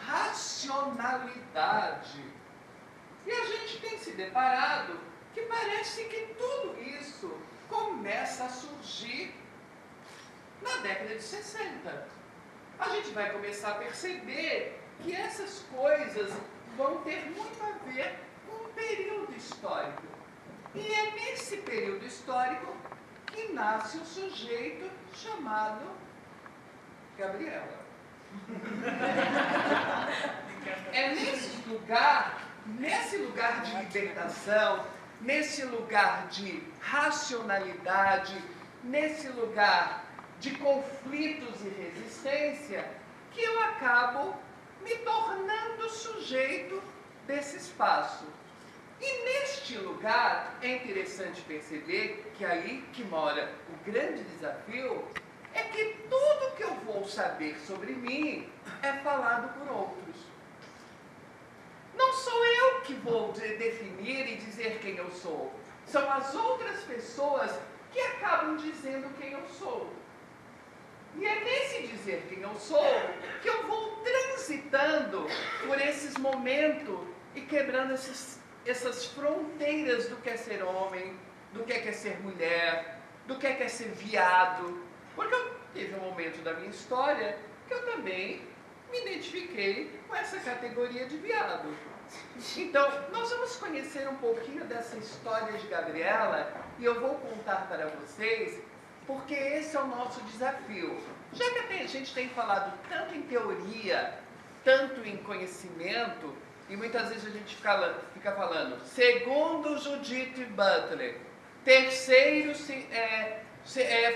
racionalidade. E a gente tem se deparado que parece que tudo isso começa a surgir na década de 60. A gente vai começar a perceber que essas coisas vão ter muito a ver com um período histórico. E é nesse período histórico que nasce um sujeito chamado Gabriela. É nesse lugar de libertação, nesse lugar de racionalidade, nesse lugar de conflitos e resistência, que eu acabo me tornando sujeito desse espaço. E neste lugar é interessante perceber que aí que mora o grande desafio, é que tudo que eu vou saber sobre mim é falado por outros. Não sou eu que vou definir e dizer quem eu sou. São as outras pessoas que acabam dizendo quem eu sou. E é nesse dizer quem eu sou que eu vou transitando por esses momentos e quebrando essas fronteiras do que é ser homem, do que é ser mulher, do que é ser viado. Porque teve um momento da minha história que eu também me identifiquei com essa categoria de viado. Então, nós vamos conhecer um pouquinho dessa história de Gabriela e eu vou contar para vocês, porque esse é o nosso desafio. Já que a gente tem falado tanto em teoria, tanto em conhecimento, e muitas vezes a gente fica falando, segundo Judith Butler, terceiro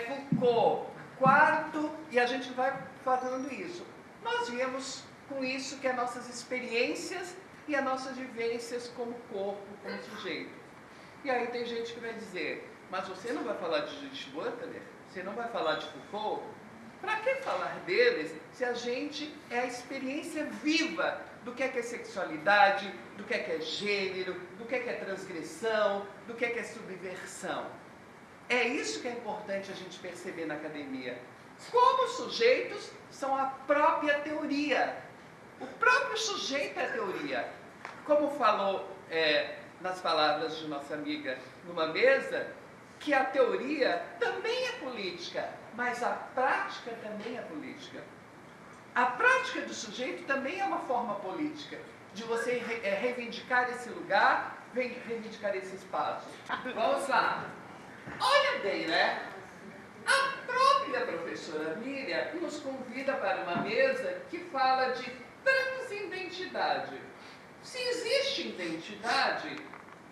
Foucault, quarto, e a gente vai falando isso. Nós viemos com isso que é nossas experiências e as nossas vivências como corpo, como sujeito. E aí tem gente que vai dizer, mas você não vai falar de Judith Butler? Você não vai falar de Foucault? Para que falar deles se a gente é a experiência viva do que é sexualidade, do que é gênero, do que é transgressão, do que é subversão? É isso que é importante a gente perceber na academia. Como sujeitos são a própria teoria. O próprio sujeito é a teoria. Como falou nas palavras de nossa amiga numa mesa, que a teoria também é política, mas a prática também é política. A prática do sujeito também é uma forma política, de você reivindicar esse lugar vem reivindicar esse espaço. Vamos lá. Olha bem, né? A própria professora Miriam nos convida para uma mesa que fala de transidentidade. Se existe identidade,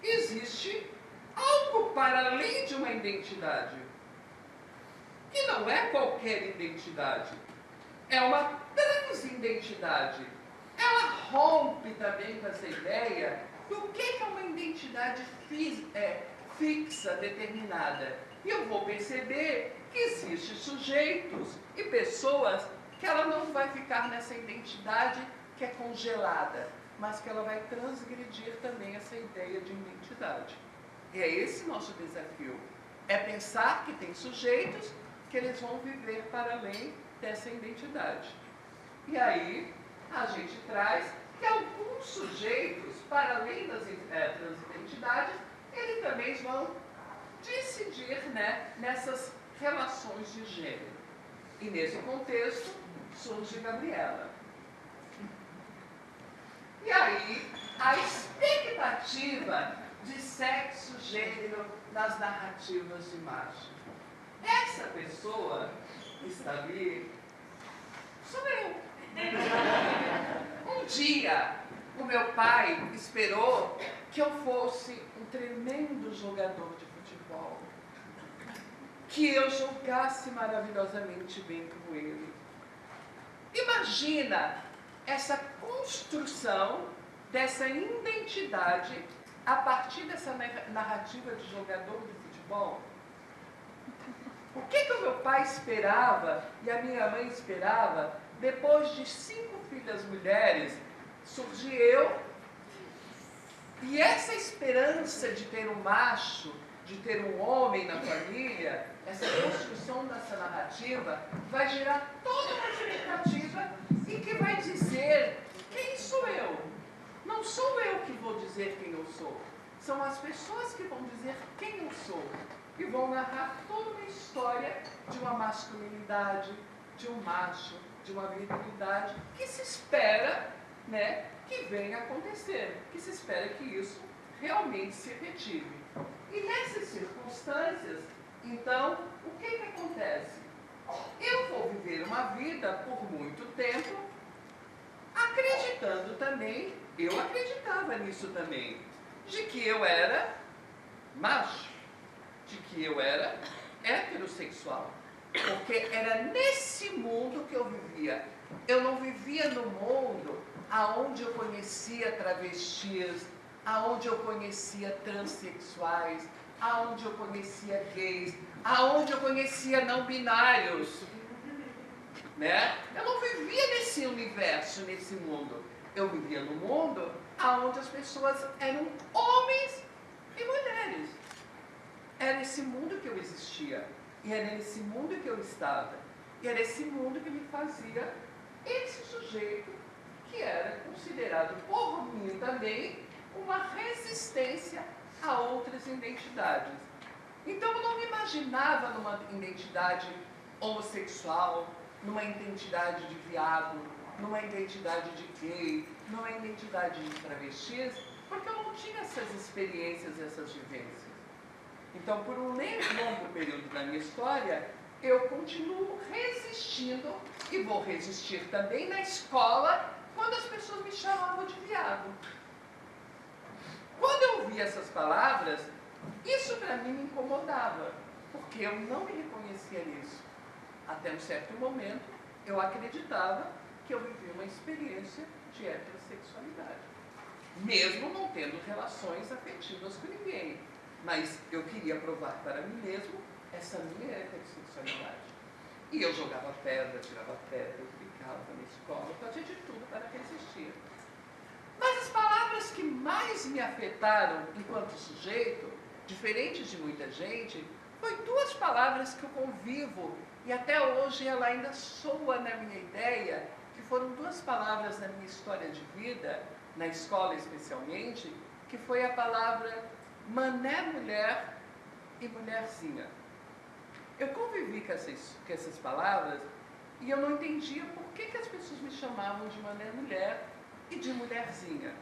existe algo para além de uma identidade. E não é qualquer identidade. É uma transidentidade. Ela rompe também com essa ideia do que é uma identidade fixa, determinada. E eu vou perceber que existem sujeitos e pessoas que ela não vai ficar nessa identidade que é congelada, mas que ela vai transgredir também essa ideia de identidade. E é esse nosso desafio. É pensar que tem sujeitos que eles vão viver para além dessa identidade. E aí, a gente traz que alguns sujeitos, para além das transidentidades, eles também vão decidir, né, nessas relações de gênero. E nesse contexto, surge Gabriela. E aí, a expectativa de sexo, gênero nas narrativas de macho. Essa pessoa que está ali sou eu. Um dia, o meu pai esperou que eu fosse um tremendo jogador de futebol. Que eu jogasse maravilhosamente bem com ele. Imagina essa construção dessa identidade a partir dessa narrativa de jogador de futebol. O que o meu pai esperava e a minha mãe esperava, depois de 5 filhas mulheres, surgi eu, e essa esperança de ter um macho, de ter um homem na família, essa construção dessa narrativa, vai gerar toda uma expectativa e que vai dizer quem sou eu. Não sou eu que vou dizer quem eu sou, são as pessoas que vão dizer quem eu sou. E vão narrar toda uma história de uma masculinidade, de um macho, de uma virilidade, que se espera, né, que venha acontecer, que se espera que isso realmente se efetive. E nessas circunstâncias, então, o que acontece? Eu vou viver uma vida por muito tempo, acreditando também, eu acreditava nisso também, de que eu era macho, de que eu era heterossexual. Porque era nesse mundo que eu vivia. Eu não vivia no mundo aonde eu conhecia travestis, aonde eu conhecia transexuais, aonde eu conhecia gays, aonde eu conhecia não binários. Né? Eu não vivia nesse universo, nesse mundo. Eu vivia no mundo aonde as pessoas eram homens e mulheres. Era esse mundo que eu existia. E era nesse mundo que eu estava. E era esse mundo que me fazia esse sujeito que era considerado por mim também uma resistência a outras identidades. Então eu não me imaginava numa identidade homossexual, numa identidade de viado, numa identidade de gay, numa identidade de travestis, porque eu não tinha essas experiências, essas vivências. Então, por um longo período da minha história, eu continuo resistindo e vou resistir também na escola quando as pessoas me chamavam de viado. Quando eu ouvi essas palavras, isso para mim me incomodava, porque eu não me reconhecia nisso. Até um certo momento, eu acreditava que eu vivia uma experiência de heterossexualidade, mesmo não tendo relações afetivas com ninguém. Mas eu queria provar para mim mesmo essa minha heterossexualidade. E eu jogava pedra, tirava pedra, eu ficava na escola, fazia de tudo para resistir. Mas as palavras que mais me afetaram enquanto sujeito, diferentes de muita gente, foi 2 palavras que eu convivo, e até hoje ela ainda soa na minha ideia, que foram 2 palavras na minha história de vida, na escola especialmente, que foi a palavra mané mulher e mulherzinha. Eu convivi com essas palavras e eu não entendia por que as pessoas me chamavam de mané mulher e de mulherzinha.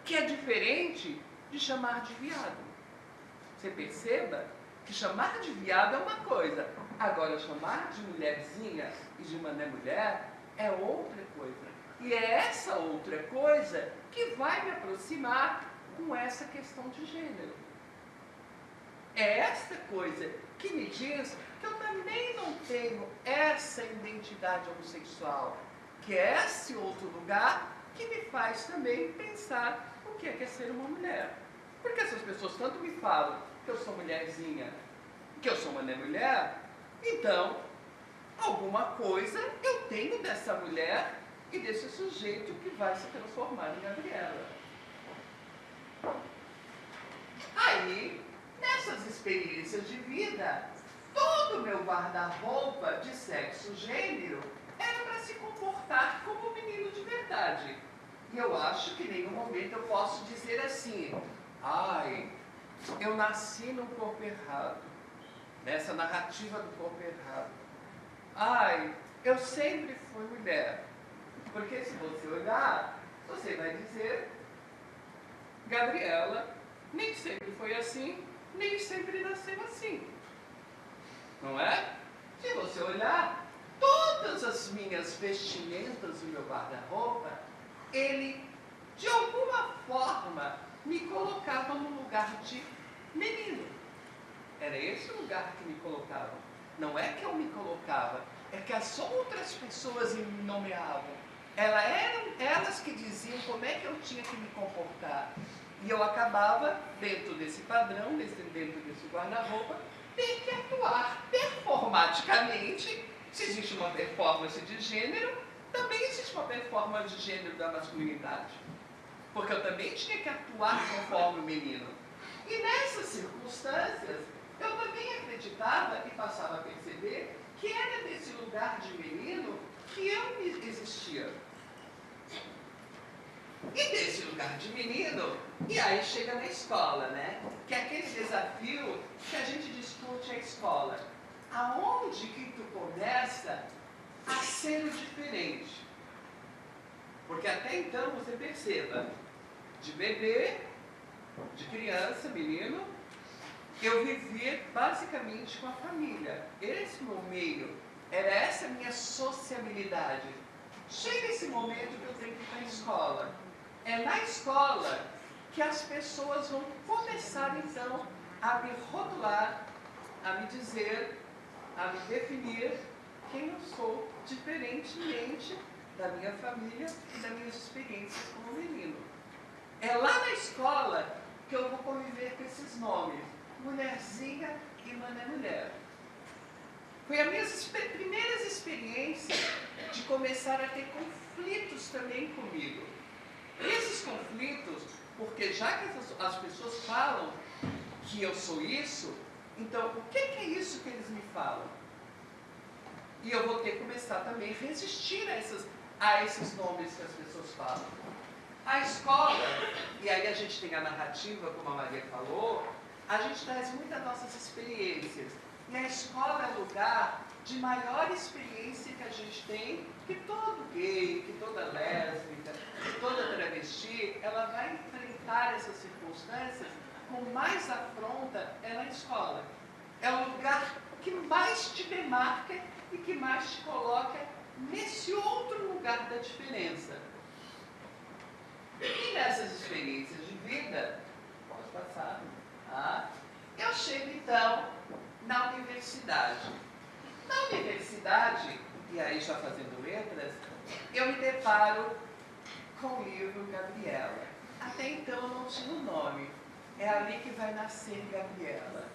Que é diferente de chamar de viado. Você perceba que chamar de viado é uma coisa, agora chamar de mulherzinha e de mané mulher é outra coisa. E é essa outra coisa que vai me aproximar com essa questão de gênero. É essa coisa que me diz que eu também não tenho essa identidade homossexual, que é esse outro lugar que me faz também pensar o que é ser uma mulher. Porque essas pessoas tanto me falam que eu sou mulherzinha, que eu sou mané mulher, então alguma coisa eu tenho dessa mulher e desse sujeito que vai se transformar em Gabriela. Aí, nessas experiências de vida, todo o meu guarda-roupa de sexo gênero era para se comportar como um menino de verdade. E eu acho que em nenhum momento eu posso dizer assim, ai, eu nasci no corpo errado, nessa narrativa do corpo errado. Ai, eu sempre fui mulher. Porque se você olhar, você vai dizer, Gabriela nem sempre foi assim, nem sempre nasceu assim. Não é? Se você olhar, todas as minhas vestimentas do meu guarda-roupa, ele, de alguma forma, me colocava no lugar de menino. Era esse o lugar que me colocava. Não é que eu me colocava, é que as outras pessoas me nomeavam. Eram elas que diziam como é que eu tinha que me comportar. E eu acabava, dentro desse padrão, dentro desse guarda-roupa, ter que atuar performaticamente. Se existe uma performance de gênero, também existe uma performance de gênero da masculinidade. Porque eu também tinha que atuar conforme o menino. E nessas circunstâncias, eu também acreditava e passava a perceber que era nesse lugar de menino que eu existia. E desse lugar de menino, e aí chega na escola, né? Que é aquele desafio que a gente discute a escola. Aonde que tu começa a ser o diferente? Porque até então você perceba, de bebê, de criança, menino, eu vivia basicamente com a família. Esse meu meio, era essa minha sociabilidade. Chega esse momento que eu tenho que ir para a escola. É na escola que as pessoas vão começar então a me rotular, a me dizer, a me definir quem eu sou, diferentemente da minha família e das minhas experiências como menino. É lá na escola que eu vou conviver com esses nomes, mulherzinha e mané mulher. Foi as minhas primeiras experiências de começar a ter conflitos também comigo. Esses conflitos, porque já que as pessoas falam que eu sou isso, então o que é isso que eles me falam? E eu vou ter que começar também a resistir a esses nomes que as pessoas falam. A escola, e aí a gente tem a narrativa, como a Maria falou, a gente traz muitas nossas experiências. E a escola é lugar de maior experiência que a gente tem, que todo gay, que toda lésbica, que toda travesti, ela vai enfrentar essas circunstâncias com mais afronta é na escola. É o lugar que mais te demarca e que mais te coloca nesse outro lugar da diferença. E nessas experiências de vida, pode passar, eu chego então na universidade. Na universidade, e aí já fazendo letras, eu me deparo com o livro Gabriela. Até então eu não tinha um nome. É ali que vai nascer Gabriela.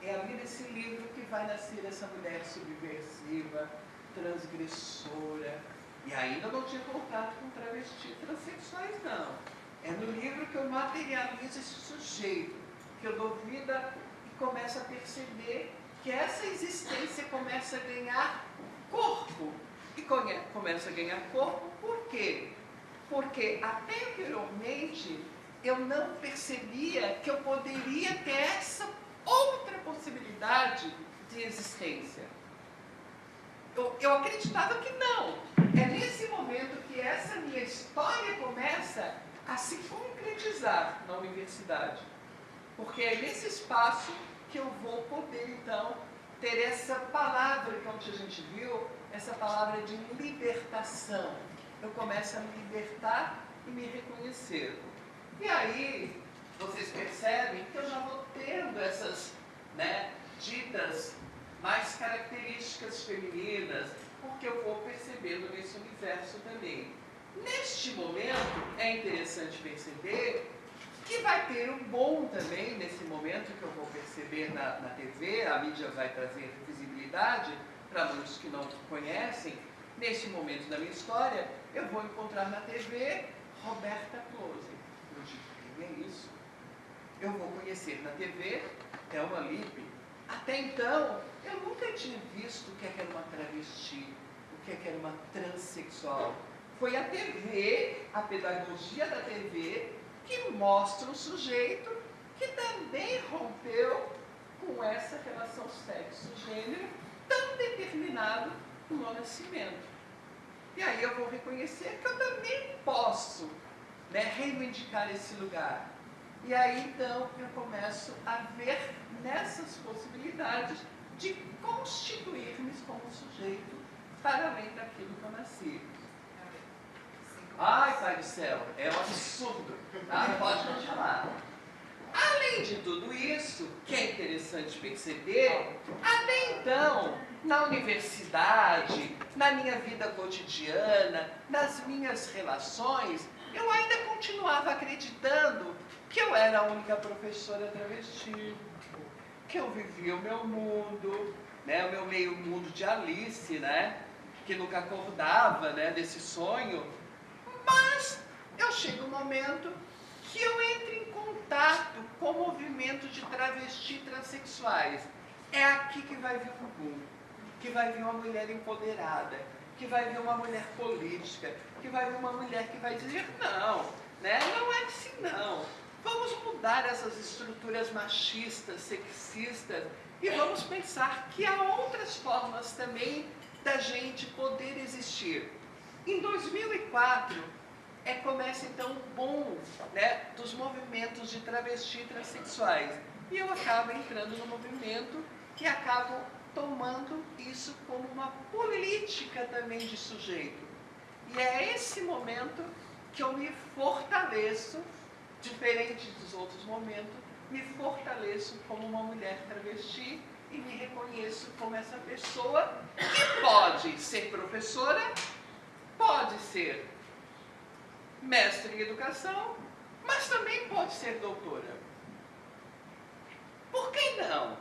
É ali nesse livro que vai nascer essa mulher subversiva, transgressora. E ainda não tinha contato com travestis transexuais, não. É no livro que eu materializo esse sujeito, que eu dou vida e começo a perceber que essa existência começa a ganhar corpo. E começa a ganhar corpo por quê? Porque até anteriormente eu não percebia que eu poderia ter essa outra possibilidade de existência. Eu acreditava que não. É nesse momento que essa minha história começa a se concretizar. socializar na universidade. Porque é nesse espaço que eu vou poder, então, ter essa palavra, como a gente viu, essa palavra de libertação. Eu começo a me libertar e me reconhecer. E aí, vocês percebem que eu já vou tendo essas, né, ditas mais características femininas, porque eu vou percebendo nesse universo também. Neste momento, é interessante perceber que vai ter um bom também, nesse momento que eu vou perceber na TV, a mídia vai trazer visibilidade para muitos que não conhecem. Neste momento da minha história, eu vou encontrar na TV Roberta Close. Eu digo, quem é isso? Eu vou conhecer na TV Thelma Lippe. Até então, eu nunca tinha visto o que era uma travesti, o que era uma transexual. Foi a TV, a pedagogia da TV, que mostra um sujeito que também rompeu com essa relação sexo-gênero tão determinado no nascimento. E aí eu vou reconhecer que eu também posso, né, reivindicar esse lugar. E aí então eu começo a ver nessas possibilidades de constituir-me como sujeito para além daquilo que eu nasci. Ai, Pai do Céu, é um absurdo. Tá? Pode continuar. Além de tudo isso, que é interessante perceber, até então, na universidade, na minha vida cotidiana, nas minhas relações, eu ainda continuava acreditando que eu era a única professora travesti, que eu vivia o meu mundo, né, o meu meio mundo de Alice, né, que nunca acordava, né, desse sonho. Mas eu chego um momento que eu entro em contato com o movimento de travesti transexuais. É aqui que vai vir um boom, que vai vir uma mulher empoderada, que vai vir uma mulher política, que vai vir uma mulher que vai dizer não, né? Não é assim não. Vamos mudar essas estruturas machistas, sexistas e vamos pensar que há outras formas também da gente poder existir. Em 2004, começa então o boom, né, dos movimentos de travesti e transexuais. E eu acabo entrando no movimento e acabo tomando isso como uma política também de sujeito. E é esse momento que eu me fortaleço, diferente dos outros momentos, me fortaleço como uma mulher travesti e me reconheço como essa pessoa que pode ser professora, pode ser mestre em educação, mas também pode ser doutora. Por que não?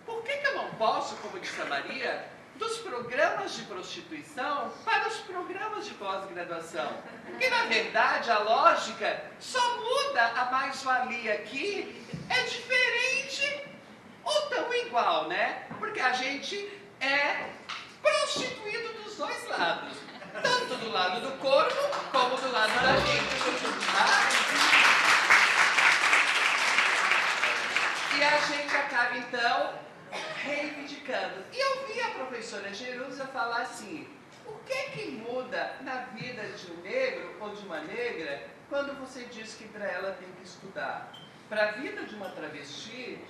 Por que eu não posso, como disse a Maria, dos programas de prostituição para os programas de pós-graduação? Porque, na verdade, a lógica só muda a mais-valia aqui, é diferente ou tão igual, né? Porque a gente é prostituído dos dois lados. Tanto do lado do corpo, como do lado da gente. Tá? E a gente acaba, então, reivindicando. E eu vi a professora Jerusa falar assim, o que muda na vida de um negro ou de uma negra quando você diz que para ela tem que estudar? Para a vida de uma travesti,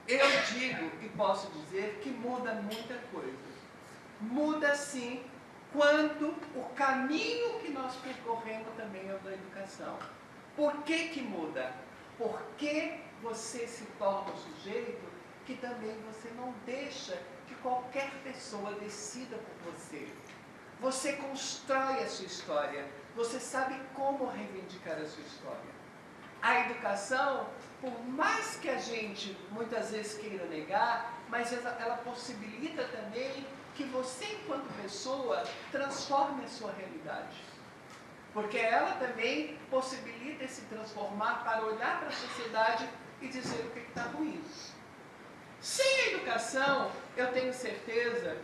eu digo e posso dizer que muda muita coisa. Muda sim, quando o caminho que nós percorremos também é o da educação. Por que muda? Porque você se torna um sujeito que também você não deixa que qualquer pessoa decida por você. Você constrói a sua história, você sabe como reivindicar a sua história. A educação, por mais que a gente muitas vezes queira negar, mas ela possibilita também que você, enquanto pessoa, transforme a sua realidade. Porque ela também possibilita se transformar para olhar para a sociedade e dizer o que está ruim. Sem a educação, eu tenho certeza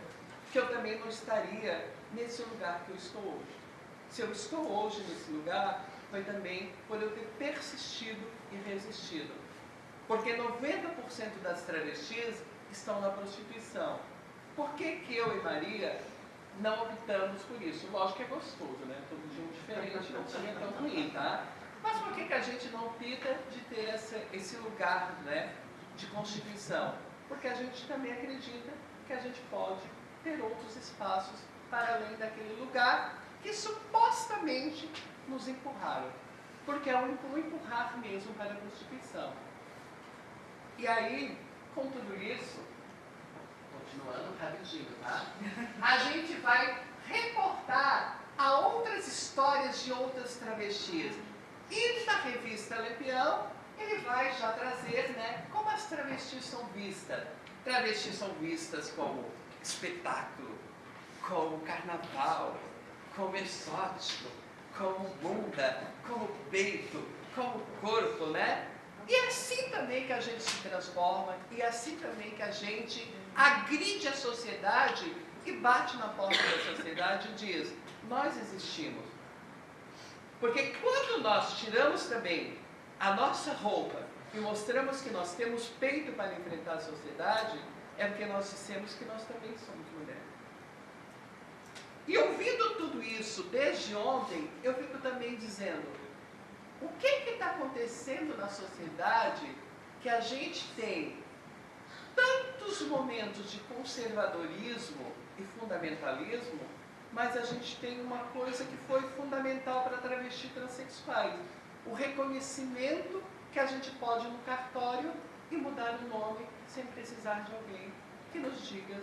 que eu também não estaria nesse lugar que eu estou hoje. Se eu estou hoje nesse lugar, foi também por eu ter persistido e resistido. Porque 90% das travestis estão na prostituição. Por que eu e Maria não optamos por isso? Lógico que é gostoso, né? Todo dia um diferente, não seria tão ruim, tá? Mas por que a gente não opta de ter esse lugar, né, de constituição? Porque a gente também acredita que a gente pode ter outros espaços para além daquele lugar que supostamente nos empurraram. Porque é um empurrar mesmo para a Constituição. E aí, com tudo isso, continuando rapidinho, tá? A gente vai reportar a outras histórias de outras travestis. E na revista Lampião, ele vai já trazer, né, como as travestis são vistas. Travestis são vistas como espetáculo, como carnaval, como exótico, como bunda, como peito, como corpo, né? E é assim também que a gente se transforma, e é assim também que a gente agride a sociedade e bate na porta da sociedade e diz, nós existimos. Porque quando nós tiramos também a nossa roupa e mostramos que nós temos peito para enfrentar a sociedade, é porque nós dissemos que nós também somos mulheres. E ouvindo tudo isso desde ontem, eu fico também dizendo, o que está acontecendo na sociedade que a gente tem tantos momentos de conservadorismo e fundamentalismo, mas a gente tem uma coisa que foi fundamental para travestis transexuais, o reconhecimento que a gente pode ir no cartório e mudar o nome sem precisar de alguém que nos diga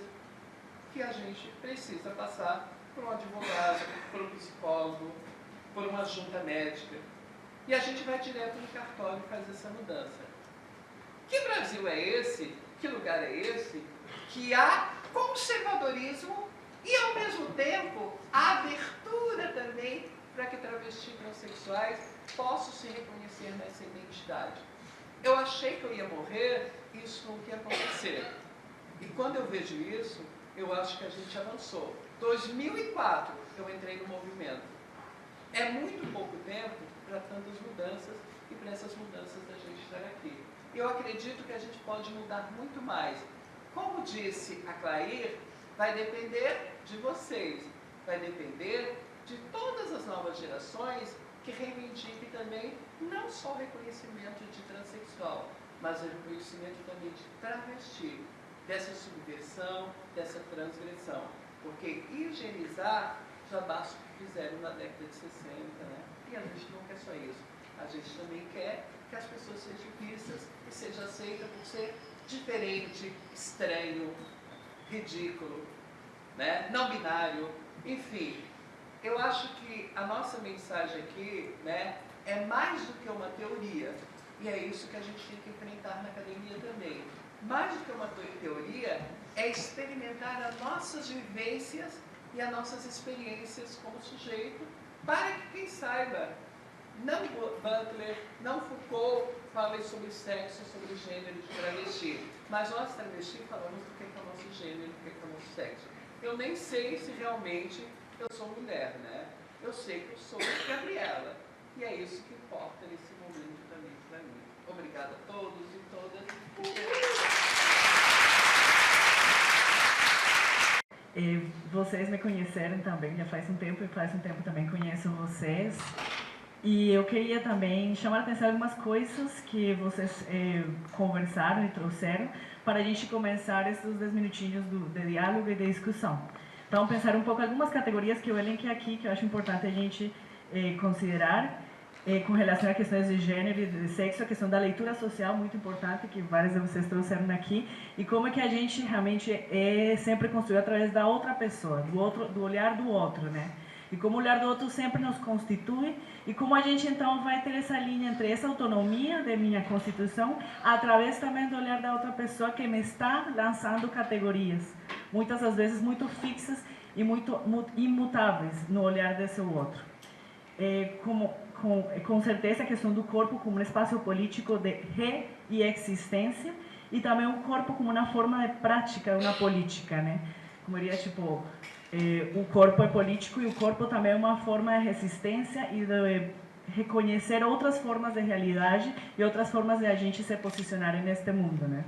que a gente precisa passar por um advogado, por um psicólogo, por uma junta médica. E a gente vai direto no cartório e faz essa mudança. Que Brasil é esse? Que lugar é esse? Que há conservadorismo e, ao mesmo tempo, a abertura também para que travestis transexuais possam se reconhecer nessa identidade. Eu achei que eu ia morrer, isso não ia acontecer. E quando eu vejo isso, eu acho que a gente avançou. 2004, eu entrei no movimento. É muito pouco tempo para tantas mudanças e para essas mudanças da gente estar aqui. Eu acredito que a gente pode mudar muito mais. Como disse a Clair, vai depender de vocês, vai depender de todas as novas gerações que reivindiquem também não só o reconhecimento de transexual, mas o reconhecimento também de travesti, dessa subversão, dessa transgressão. Porque higienizar já basta o que fizeram na década de 60, né? E a gente não quer só isso. A gente também quer que as pessoas sejam vistas e sejam aceitas por ser diferente, estranho, ridículo, né? Não binário, enfim. Eu acho que a nossa mensagem aqui, né, é mais do que uma teoria. E é isso que a gente tem que enfrentar na academia também. Mais do que uma teoria, é experimentar as nossas vivências e as nossas experiências como sujeito, para que quem saiba, não Butler, não Foucault falem sobre sexo, sobre gênero de travesti, mas nós travesti falamos do que é o nosso gênero, do que é o nosso sexo. Eu nem sei se realmente eu sou mulher, né? Eu sei que eu sou Gabriela, e é isso que importa nesse momento também para mim. Obrigada a todos e todas. Vocês me conheceram também, já faz um tempo, e faz um tempo também conheço vocês. E eu queria também chamar a atenção algumas coisas que vocês conversaram e trouxeram para a gente começar esses 10 minutinhos de diálogo e de discussão. Então, pensar um pouco algumas categorias que eu elenquei aqui, que eu acho importante a gente considerar com relação a questões de gênero e de sexo, a questão da leitura social, muito importante, que vários de vocês trouxeram aqui, e como é que a gente realmente é sempre construído através da outra pessoa, do olhar do outro, né? E como o olhar do outro sempre nos constitui, e como a gente então vai ter essa linha entre essa autonomia de minha constituição, através também do olhar da outra pessoa que me está lançando categorias, muitas das vezes muito fixas e muito imutáveis no olhar desse outro. Com certeza a questão do corpo como um espaço político de re-existência e também o corpo como uma forma de prática, uma política, né? Como diria, tipo, o corpo é político e o corpo também é uma forma de resistência e de reconhecer outras formas de realidade e outras formas de a gente se posicionar neste mundo, né?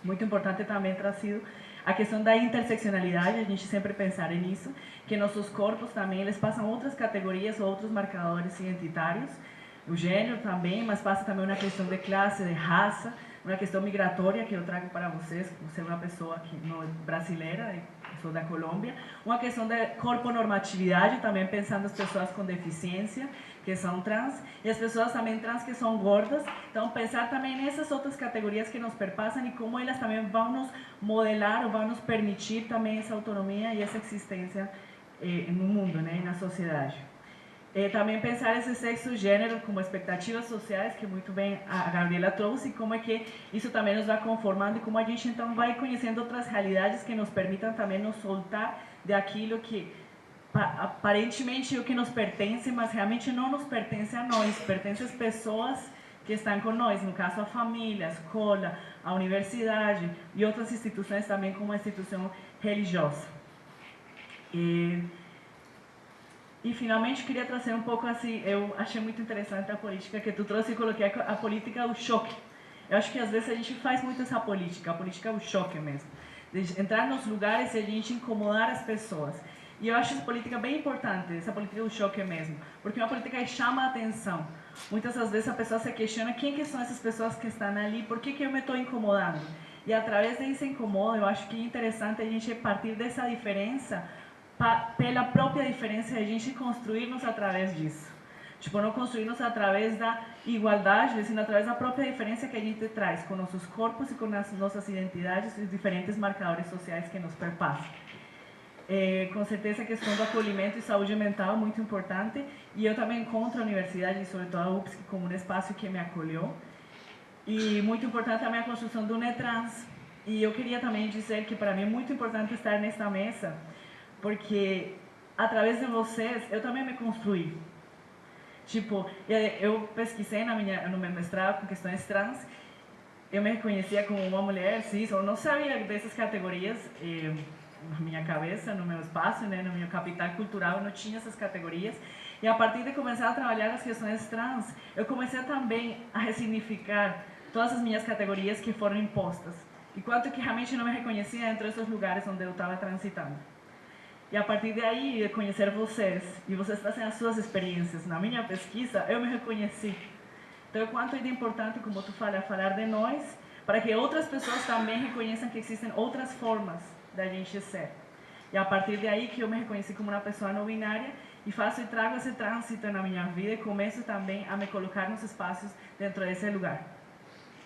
Muito importante também trazido a questão da interseccionalidade, a gente sempre pensar nisso, que nossos corpos também eles passam outras categorias, outros marcadores identitários, o gênero também, mas passa também uma questão de classe, de raça, uma questão migratória que eu trago para vocês, você é uma pessoa que não é brasileira, eu sou da Colômbia, uma questão de corponormatividade, também pensando as pessoas com deficiência, que são trans, e as pessoas também trans que são gordas, então pensar também nessas outras categorias que nos perpassam e como elas também vão nos modelar ou vão nos permitir também essa autonomia e essa existência no mundo, né, e na sociedade. Também pensar esse sexo e gênero como expectativas sociais, que muito bem a Gabriela trouxe, e como é que isso também nos vai conformando e como a gente então vai conhecendo outras realidades que nos permitam também nos soltar daquilo que aparentemente é o que nos pertence, mas realmente não nos pertence a nós, pertence às pessoas que estão com nós, no caso a família, a escola, a universidade e outras instituições também como a instituição religiosa. E finalmente queria trazer um pouco assim, eu achei muito interessante a política que tu trouxe e coloquei a política o choque. Eu acho que às vezes a gente faz muito essa política, a política é o choque mesmo. De entrar nos lugares e a gente incomodar as pessoas. E eu acho essa política bem importante, essa política do choque mesmo, porque é uma política que chama a atenção. Muitas das vezes a pessoa se questiona quem que são essas pessoas que estão ali, por que eu me estou incomodando? E através desse incomodo, eu acho que é interessante a gente partir dessa diferença pela própria diferença a gente construir-nos através disso. Tipo, não construir-nos através da igualdade, mas sim através da própria diferença que a gente traz com nossos corpos e com as nossas identidades e os diferentes marcadores sociais que nos perpassam. Com certeza a questão do acolhimento e saúde mental é muito importante e eu também encontro a universidade, sobretudo a UFSC, como um espaço que me acolheu. E muito importante também a construção do Netrans. E eu queria também dizer que para mim é muito importante estar nesta mesa, porque através de vocês eu também me construí. Tipo, eu pesquisei no meu mestrado com questões trans, eu me reconhecia como uma mulher cis, eu não sabia dessas categorias na minha cabeça, no meu espaço, né, no meu capital cultural, eu não tinha essas categorias. E a partir de começar a trabalhar as questões trans, eu comecei também a ressignificar todas as minhas categorias que foram impostas. E quanto que realmente não me reconhecia entre esses lugares onde eu estava transitando. E a partir daí, conhecer vocês, e vocês trazem as suas experiências. Na minha pesquisa, eu me reconheci. Então, o quanto é importante, como tu fala, falar de nós, para que outras pessoas também reconheçam que existem outras formas da gente ser. E a partir daí que eu me reconheci como uma pessoa não binária, e faço e trago esse trânsito na minha vida, e começo também a me colocar nos espaços dentro desse lugar.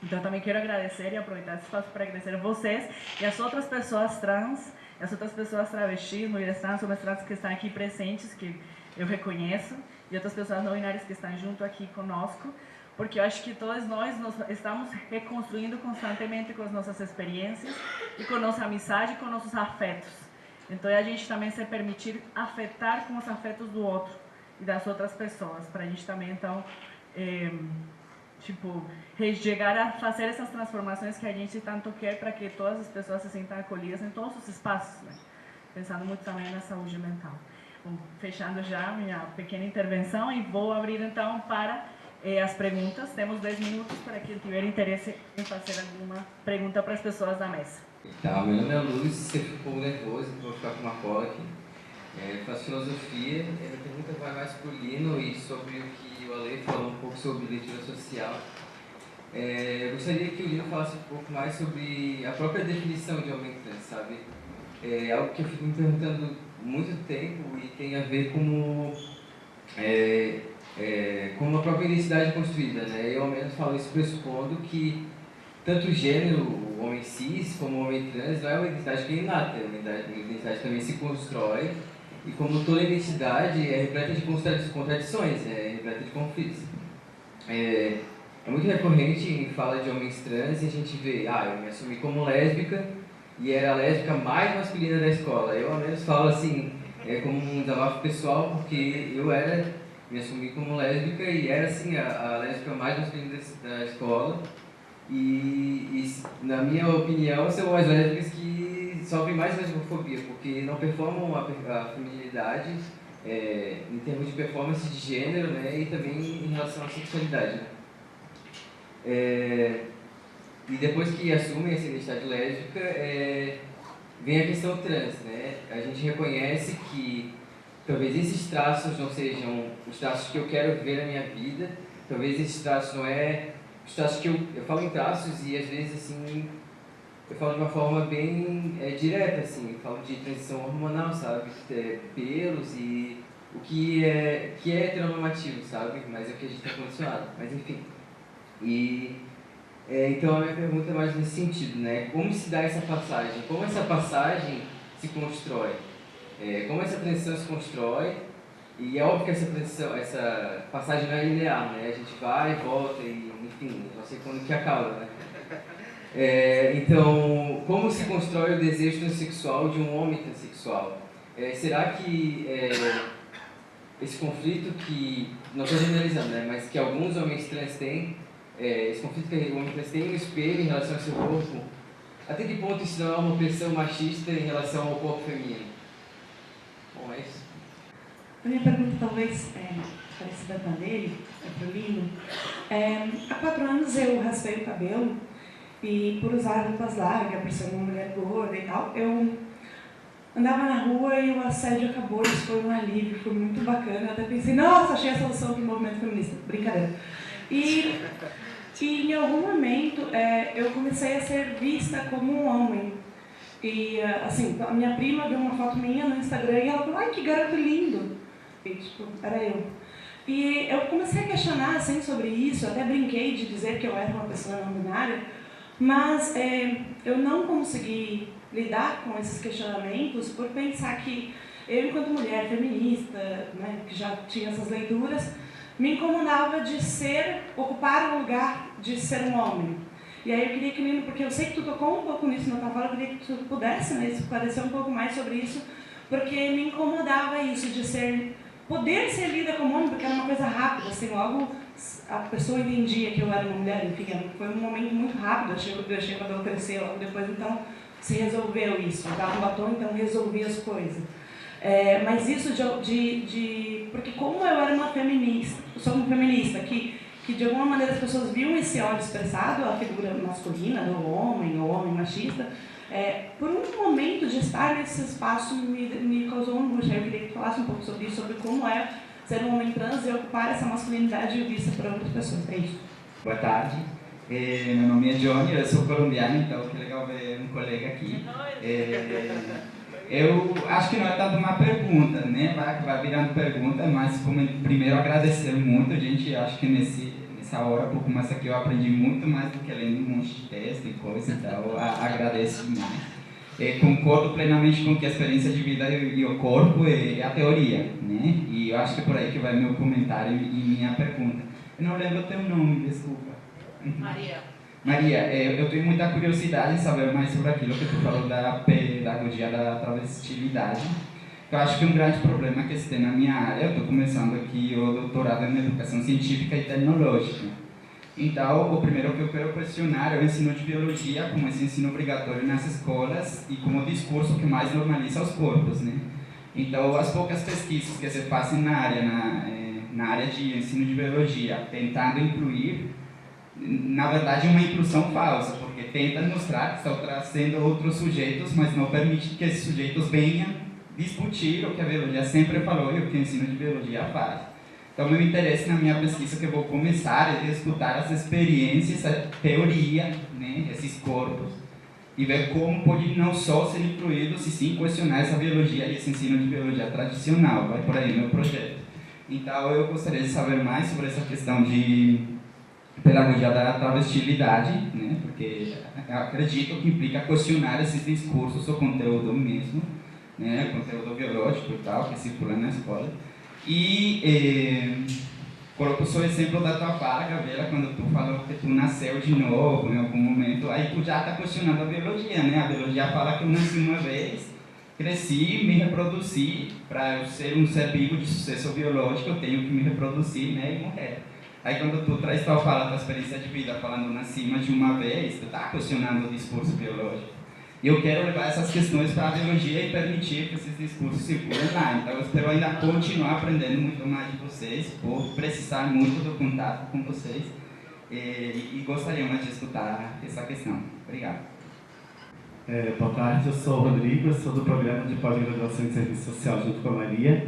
Então, eu também quero agradecer e aproveitar esse espaço para agradecer a vocês e as outras pessoas trans, as outras pessoas travestis, mulheres trans, homens trans que estão aqui presentes, que eu reconheço, e outras pessoas não binárias que estão junto aqui conosco, porque eu acho que todos nós estamos reconstruindo constantemente com as nossas experiências e com nossa amizade e com nossos afetos. Então, é a gente também se permitir afetar com os afetos do outro e das outras pessoas, para a gente também, então, chegar a fazer essas transformações que a gente tanto quer para que todas as pessoas se sintam acolhidas em todos os espaços, né? Pensando muito também na saúde mental. Bom, fechando já a minha pequena intervenção e vou abrir então para as perguntas. Temos 10 minutos para quem tiver interesse em fazer alguma pergunta para as pessoas da mesa. Então, meu nome é Luz, você ficou nervoso, então vou ficar com uma cola aqui. Eu faço filosofia, a minha pergunta vai mais para o Lino e sobre o que o Ale falou um pouco sobre leitura social. Eu gostaria que o Lino falasse um pouco mais sobre a própria definição de homem trans, sabe? É algo que eu fico me perguntando há muito tempo e tem a ver com a própria identidade construída, né? Eu ao menos falo isso pressupondo que tanto o gênero, o homem cis, como o homem trans, não é uma identidade que é inata, a identidade também se constrói. E como toda identidade é repleta de contradições, é repleta de conflitos. É muito recorrente em fala de homens trans e a gente vê, eu me assumi como lésbica e era a lésbica mais masculina da escola. Eu ao menos falo assim, como um desabafo pessoal, porque eu me assumi como lésbica e era assim a lésbica mais masculina da escola. E na minha opinião são as lésbicas que sofrem mais lesbofobia, porque não performam a feminilidade em termos de performance de gênero, né, e também em relação à sexualidade. Né? E depois que assumem essa identidade lésbica, vem a questão trans. Né? A gente reconhece que talvez esses traços não sejam os traços que eu quero ver na minha vida, talvez esses traços não é... Os traços que eu falo em traços e às vezes assim, eu falo de uma forma bem direta, assim, eu falo de transição hormonal, sabe? Pelos e o que é heteronormativo, sabe? Mas é o que a gente está condicionado, mas enfim. Então a minha pergunta é mais nesse sentido, né? Como se dá essa passagem? Como essa passagem se constrói? Como essa transição se constrói? E é óbvio que essa passagem não é linear, né? A gente vai e volta e, enfim, não sei quando que acaba, né? Então, como se constrói o desejo transexual de um homem transexual? Será que esse conflito que, não estou generalizando, né? Mas que alguns homens trans têm, esse conflito que o homem trans tem no espelho em relação ao seu corpo, até que ponto isso não é uma opressão machista em relação ao corpo feminino? Bom, é isso. A minha pergunta talvez parecida com a dele, para o Lino. Há 4 anos eu raspei o cabelo e por usar roupas largas, por ser uma mulher gorda e tal, eu andava na rua e o assédio acabou, isso foi um alívio, foi muito bacana. Eu até pensei, nossa, achei a solução para o movimento feminista. Brincadeira. E em algum momento eu comecei a ser vista como um homem. E assim, a minha prima viu uma foto minha no Instagram e ela falou, ai, que garoto lindo. E, tipo, era eu. E eu comecei a questionar assim, sobre isso, até brinquei de dizer que eu era uma pessoa não binária, mas eu não consegui lidar com esses questionamentos por pensar que eu, enquanto mulher feminista, né, que já tinha essas leituras, me incomodava de ocupar o lugar de ser um homem. E aí eu queria que, porque eu sei que tu tocou um pouco nisso na tua fala, eu queria que tu pudesse, né, esclarecer um pouco mais sobre isso, porque me incomodava isso de poder ser lida como homem, porque era uma coisa rápida, assim, logo a pessoa entendia que eu era uma mulher, enfim, foi um momento muito rápido, eu deixei o cabelo crescer logo depois, então se resolveu isso, eu dava um batom, então resolvi as coisas. Mas isso porque como eu era uma feminista, sou uma feminista, que de alguma maneira as pessoas viam esse ódio expressado, a figura masculina do homem, o homem machista, por um momento de estar nesse espaço me causou angústia. Eu queria que tu falasse um pouco sobre isso, sobre como é ser um homem trans e ocupar essa masculinidade vista por outras pessoas. É isso. Boa tarde, meu nome é Johnny, eu sou colombiano, então que legal ver um colega aqui. Eu acho que não é tanto uma pergunta, né? Vai virando pergunta, mas como primeiro agradecer muito, gente, acho que nessa hora, um pouco mais aqui, eu aprendi muito mais do que lendo um monte de texto e coisa, então agradeço demais. Concordo plenamente com que a experiência de vida e o corpo é a teoria, né? E eu acho que é por aí que vai meu comentário e minha pergunta. Eu não lembro o teu nome, desculpa. Maria, eu tenho muita curiosidade em saber mais sobre aquilo que tu falou da pedagogia da travestilidade. Eu acho que um grande problema que se tem na minha área, eu estou começando aqui o doutorado em Educação Científica e Tecnológica. Então, o primeiro que eu quero questionar é o ensino de biologia como esse ensino obrigatório nas escolas e como o discurso que mais normaliza os corpos, né? Então, as poucas pesquisas que se fazem na área de ensino de biologia, tentando incluir, na verdade, uma inclusão falsa, porque tenta mostrar que estão trazendo outros sujeitos, mas não permite que esses sujeitos venham discutir o que a biologia sempre falou e o que o ensino de biologia faz. Então, meu interesse na minha pesquisa que eu vou começar é escutar as experiências, a teoria, né, esses corpos, e ver como pode não só ser incluídos, e sim questionar essa biologia e esse ensino de biologia tradicional. Vai por aí meu projeto. Então, eu gostaria de saber mais sobre essa questão de pedagogia da travestilidade, né, porque eu acredito que implica questionar esses discursos, o conteúdo mesmo, né, o conteúdo biológico e tal, que circula na escola. E coloco só o exemplo da tua fala, Gabriela, quando tu falou que tu nasceu de novo em algum momento, aí tu já está questionando a biologia, né? A biologia fala que eu nasci uma vez, cresci, me reproduzi, para eu ser um ser vivo de sucesso biológico, eu tenho que me reproduzir, né, e morrer. Aí quando tu traz tua fala, tua experiência de vida, falando nasci mais de uma vez, tu está questionando o discurso biológico. E eu quero levar essas questões para a biologia e permitir que esses discursos circulem lá. Então eu espero ainda continuar aprendendo muito mais de vocês, vou precisar muito do contato com vocês e gostaria mais de escutar essa questão. Obrigado. Boa tarde, eu sou o Rodrigo, eu sou do programa de pós-graduação em Serviço Social junto com a Maria.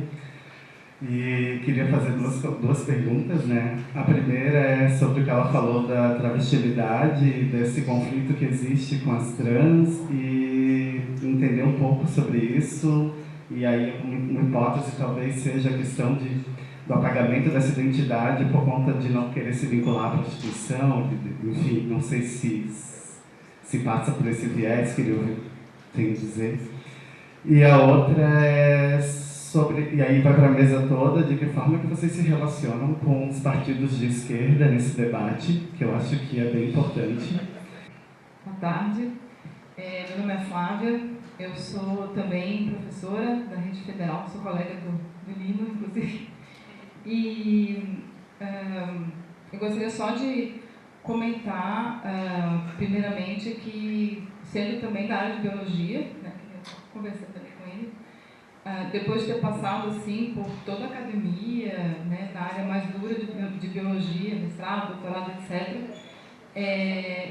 E queria fazer duas perguntas, né? A primeira é sobre o que ela falou da travestilidade, desse conflito que existe com as trans, e entender um pouco sobre isso. E aí uma hipótese talvez seja a questão do apagamento dessa identidade por conta de não querer se vincular à prostituição, enfim, não sei se passa por esse viés que eu tenho a dizer. E a outra é sobre, e aí vai para a mesa toda, de que forma que vocês se relacionam com os partidos de esquerda nesse debate, que eu acho que é bem importante. Boa tarde, meu nome é Flávia, eu sou também professora da Rede Federal, sou colega do Lino, inclusive, e eu gostaria só de comentar, primeiramente, que sendo também da área de biologia, né, que eu conversei também com ele, depois de ter passado assim por toda a academia, né, na área mais dura de biologia, mestrado, doutorado, etc.,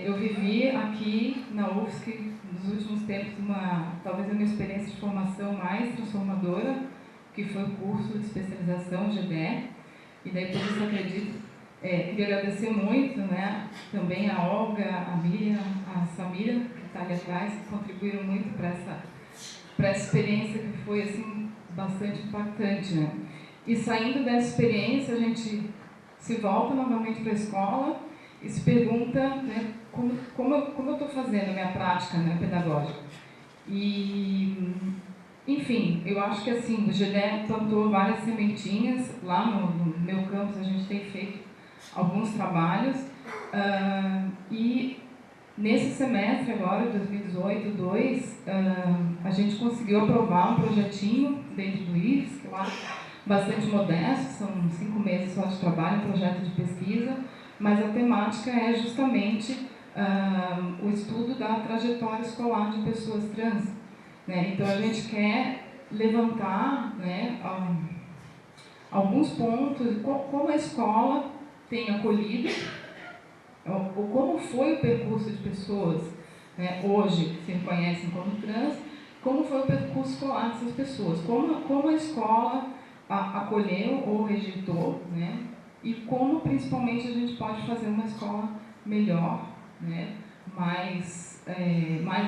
eu vivi aqui na UFSC, nos últimos tempos, talvez a minha experiência de formação mais transformadora, que foi o curso de especialização GDE, e daí por isso acredito, queria agradecer muito, né, também a Olga, a Miriam, a Samira, que está ali atrás, que contribuíram muito para essa experiência que foi assim, bastante impactante, né? E saindo dessa experiência, a gente se volta novamente para a escola e se pergunta, né, como eu estou fazendo a minha prática, né, pedagógica. E, enfim, eu acho que assim, o GDE plantou várias sementinhas. Lá no meu campus a gente tem feito alguns trabalhos e nesse semestre agora, 2018-2, a gente conseguiu aprovar um projetinho dentro do IFES, que eu acho bastante modesto, são 5 meses só de trabalho, um projeto de pesquisa, mas a temática é justamente o estudo da trajetória escolar de pessoas trans, né? Então a gente quer levantar, né, alguns pontos, como a escola tem acolhido, ou como foi o percurso de pessoas, né, hoje que se reconhecem como trans, como foi o percurso escolar dessas pessoas, como a escola acolheu ou rejeitou, né, e como principalmente a gente pode fazer uma escola melhor, né, mais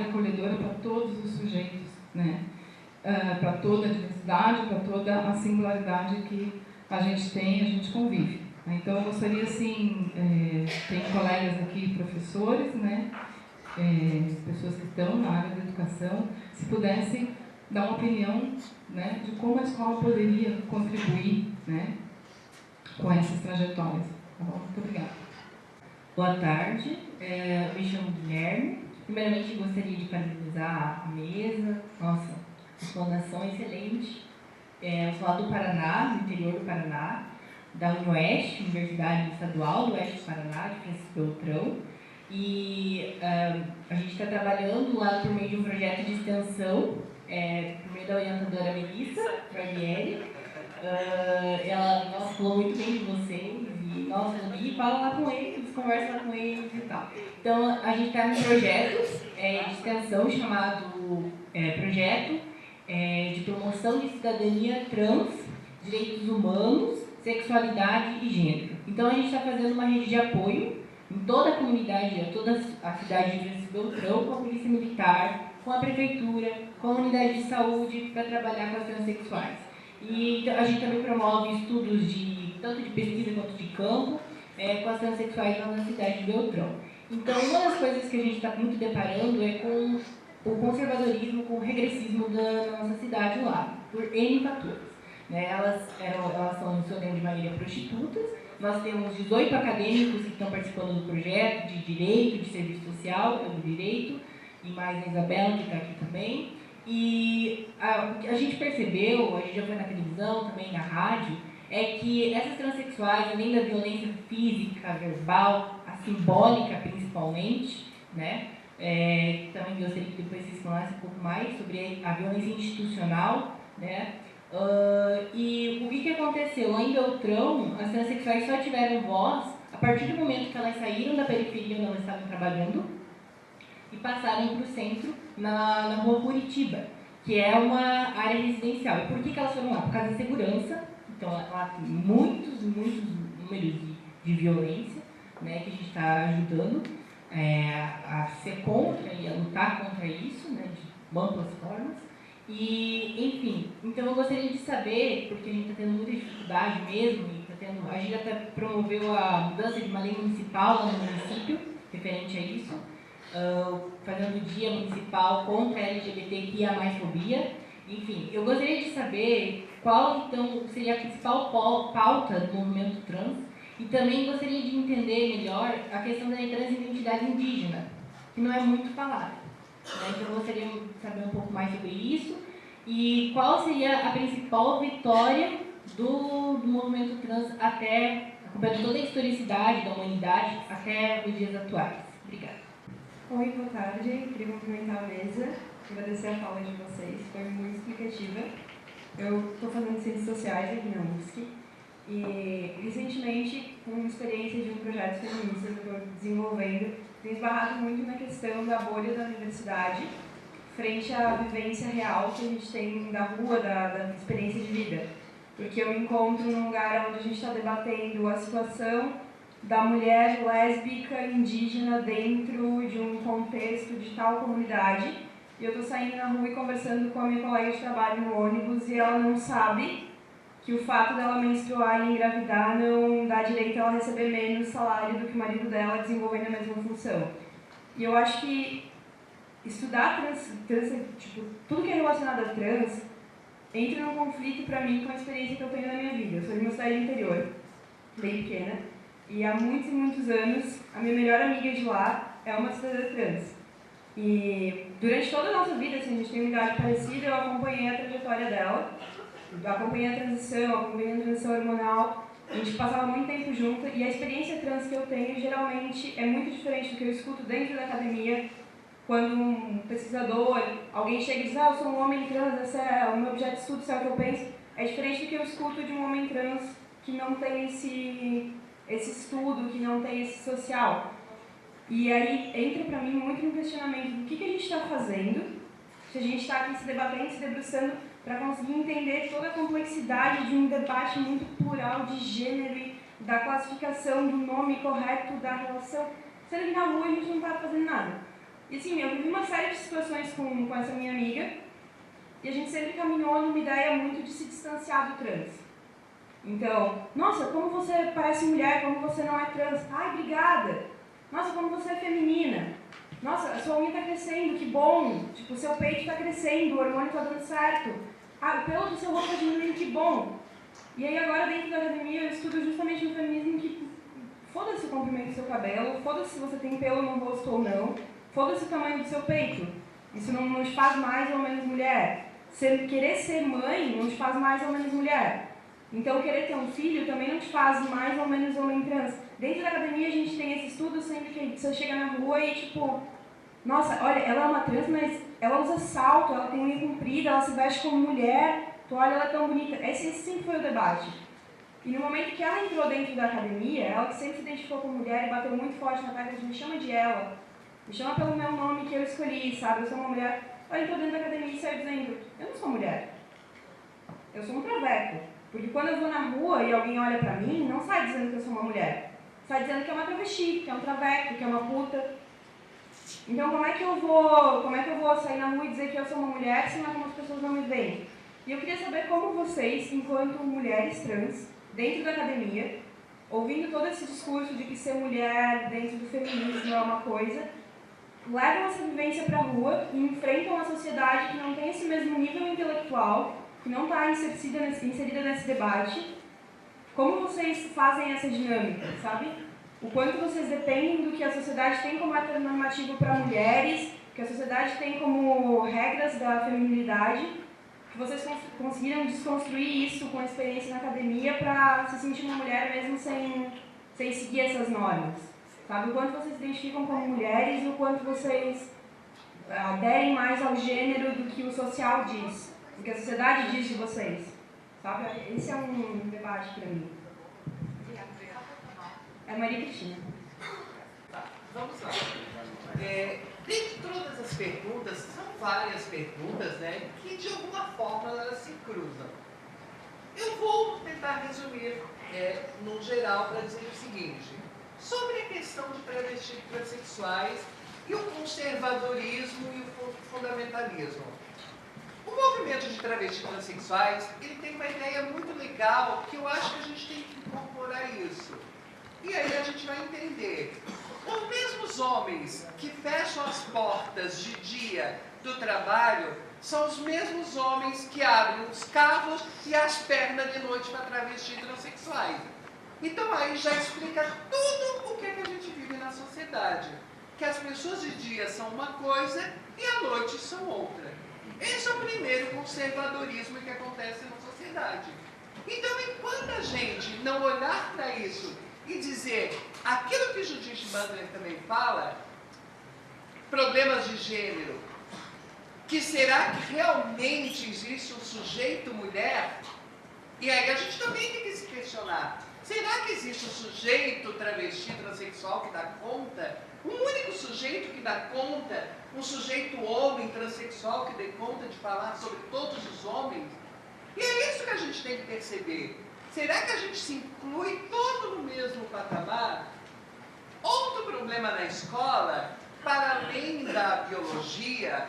acolhedora para todos os sujeitos, né, para toda a diversidade, para toda a singularidade que a gente convive. Então, eu gostaria, assim, tem colegas aqui, professores, né, pessoas que estão na área da educação, se pudessem dar uma opinião, né, de como a escola poderia contribuir, né, com essas trajetórias. Tá bom? Muito obrigada. Boa tarde, eu me chamo Guilherme. Primeiramente, gostaria de parabenizar a mesa. Nossa, explanação excelente. Eu sou lá do Paraná, do interior do Paraná, da UniOeste, Universidade Estadual do Oeste do Paraná, de Francisco Beltrão. E a gente está trabalhando lá por meio de um projeto de extensão, por meio da orientadora Melissa Barbieri. Ela falou muito bem de vocês, e nossa, e fala lá com eles, conversa lá com eles e tal. Então, a gente está num projeto de extensão chamado Projeto de Promoção de Cidadania Trans, Direitos Humanos, Sexualidade e Gênero. Então, a gente está fazendo uma rede de apoio em toda a comunidade, toda a cidade de Francisco Beltrão, com a Polícia Militar, com a Prefeitura, com a Unidade de Saúde, para trabalhar com as transexuais. E a gente também promove estudos tanto de pesquisa quanto de campo, com as transexuais lá na cidade de Beltrão. Então, uma das coisas que a gente está muito deparando é com o conservadorismo, com o regressismo da nossa cidade lá, por N fatores. Né? Elas são, em seu nome de maioria, prostitutas. Nós temos 18 acadêmicos que estão participando do projeto de Direito, de Serviço Social, do Direito, e mais a Isabela, que está aqui também. E o que a gente percebeu, a gente já foi na televisão, também na rádio, é que essas transexuais, além da violência física, verbal, a simbólica principalmente, né, também gostaria que depois vocês falassem um pouco mais sobre a violência institucional, né, e o que aconteceu? Lá em Beltrão, as transexuais só tiveram voz a partir do momento que elas saíram da periferia onde elas estavam trabalhando e passaram para o centro, na rua Curitiba, que é uma área residencial. E por que elas foram lá? Por causa da segurança. Então, ela tem muitos números de violência, né, que a gente está ajudando a ser contra e a lutar contra isso, né, de amplas formas. E, enfim, então eu gostaria de saber, porque a gente está tendo muita dificuldade mesmo, e a gente até promoveu a mudança de uma lei municipal lá no município, referente a isso, fazendo o Dia Municipal contra a LGBTQIA+fobia. Enfim, eu gostaria de saber qual, então, seria a principal pauta do movimento trans, e também gostaria de entender melhor a questão da transidentidade indígena, que não é muito falada. Né? Então, eu gostaria de saber um pouco mais sobre isso, e qual seria a principal vitória do movimento trans até, acompanhando toda a historicidade da humanidade, até os dias atuais. Obrigada. Oi, boa tarde. Queria cumprimentar a mesa, agradecer a fala de vocês, foi muito explicativa. Eu estou fazendo Ciências Sociais aqui na UFSC e, recentemente, com uma experiência de um projeto feminista que eu estou desenvolvendo, tenho esbarrado muito na questão da bolha da universidade frente à vivência real que a gente tem da rua, da experiência de vida. Porque eu me encontro num lugar onde a gente está debatendo a situação da mulher lésbica indígena dentro de um contexto de tal comunidade. E eu estou saindo na rua e conversando com a minha colega de trabalho no ônibus e ela não sabe que o fato dela menstruar e engravidar não dá direito a ela receber menos salário do que o marido dela desenvolvendo a mesma função. E eu acho que estudar tipo, tudo que é relacionado a trans entra num conflito para mim com a experiência que eu tenho na minha vida. Eu sou de uma cidade interior, bem pequena, e há muitos e muitos anos a minha melhor amiga de lá é uma cidadã trans. E durante toda a nossa vida, assim, a gente tem uma idade parecida, eu acompanhei a trajetória dela, acompanhei a transição hormonal, a gente passava muito tempo junto, e a experiência trans que eu tenho geralmente é muito diferente do que eu escuto dentro da academia, quando um pesquisador, alguém chega e diz, eu sou um homem trans, esse é o meu objeto de estudo, isso é o que eu penso, é diferente do que eu escuto de um homem trans que não tem esse estudo, que não tem esse social. E aí entra para mim muito no questionamento do que a gente está fazendo, se a gente está aqui se debatendo, se debruçando, para conseguir entender toda a complexidade de um debate muito plural de gênero e da classificação do nome correto da relação, sendo que na rua a gente não está fazendo nada. E assim, eu vivi uma série de situações com essa minha amiga, e a gente sempre caminhou numa ideia muito de se distanciar do trans. Então, nossa, como você parece mulher, como você não é trans. Ai, obrigada. Nossa, como você é feminina. Nossa, a sua unha está crescendo, que bom. Tipo, o seu peito está crescendo, o hormônio está dando certo. Ah, o pelo do seu rosto está diminuindo, que bom. E aí agora dentro da academia eu estudo justamente no feminismo que foda-se o comprimento do seu cabelo, foda-se se você tem pelo no rosto ou não, foda-se o tamanho do seu peito. Isso não te faz mais ou menos mulher. Querer ser mãe não te faz mais ou menos mulher. Então, querer ter um filho também não te faz mais ou menos homem trans. Dentro da academia, a gente tem esse estudo sempre que você chega na rua e, tipo, nossa, olha, ela é uma trans, mas ela usa salto, ela tem unha comprida, ela se veste como mulher, tu olha, ela é tão bonita. Esse sempre foi o debate. E no momento que ela entrou dentro da academia, ela que sempre se identificou como mulher e bateu muito forte na tecla de me chama de ela, me chama pelo meu nome que eu escolhi, sabe? Eu sou uma mulher. Ela entrou dentro da academia e saiu dizendo, eu não sou mulher, eu sou um traveco. Porque quando eu vou na rua e alguém olha pra mim, não sai dizendo que eu sou uma mulher. Sai dizendo que é uma travesti, que é um traveco, que é uma puta. Então como é que eu vou sair na rua e dizer que eu sou uma mulher se como as pessoas não me veem? E eu queria saber como vocês, enquanto mulheres trans, dentro da academia, ouvindo todo esse discurso de que ser mulher dentro do feminismo é uma coisa, levam essa vivência pra rua e enfrentam a sociedade que não tem esse mesmo nível intelectual, que não está inserida nesse debate. Como vocês fazem essa dinâmica, sabe? O quanto vocês dependem do que a sociedade tem como heteronormativo para mulheres, que a sociedade tem como regras da feminilidade, que vocês conseguiram desconstruir isso com a experiência na academia para se sentir uma mulher mesmo sem seguir essas normas, sabe? O quanto vocês se identificam como mulheres e o quanto vocês aderem mais ao gênero do que o social diz, do que a sociedade diz de vocês, sabe? Esse é um debate para mim. É Maria Cristina. Tá, vamos lá. Dentre todas as perguntas, são várias perguntas, né, que de alguma forma elas se cruzam. Eu vou tentar resumir, no geral, para dizer o seguinte. Sobre a questão de travestis e transexuais e o conservadorismo e o fundamentalismo. O movimento de travestis e transexuais, ele tem uma ideia muito legal que eu acho que a gente tem que incorporar isso. E aí a gente vai entender. Os mesmos homens que fecham as portas de dia do trabalho são os mesmos homens que abrem os carros e as pernas de noite para travestis e transexuais. Então aí já explica tudo o que a gente vive na sociedade. Que as pessoas de dia são uma coisa e à noite são outra. Esse é o primeiro conservadorismo que acontece na sociedade. Então, enquanto a gente não olhar para isso e dizer aquilo que Judith Butler também fala, problemas de gênero, que será que realmente existe um sujeito mulher? E aí a gente também tem que se questionar. Será que existe um sujeito travesti, transexual que dá conta? Um único sujeito que dá conta? Um sujeito homem, transexual que dê conta de falar sobre todos os homens? E é isso que a gente tem que perceber. Será que a gente se inclui todo no mesmo patamar? Outro problema na escola, para além da biologia,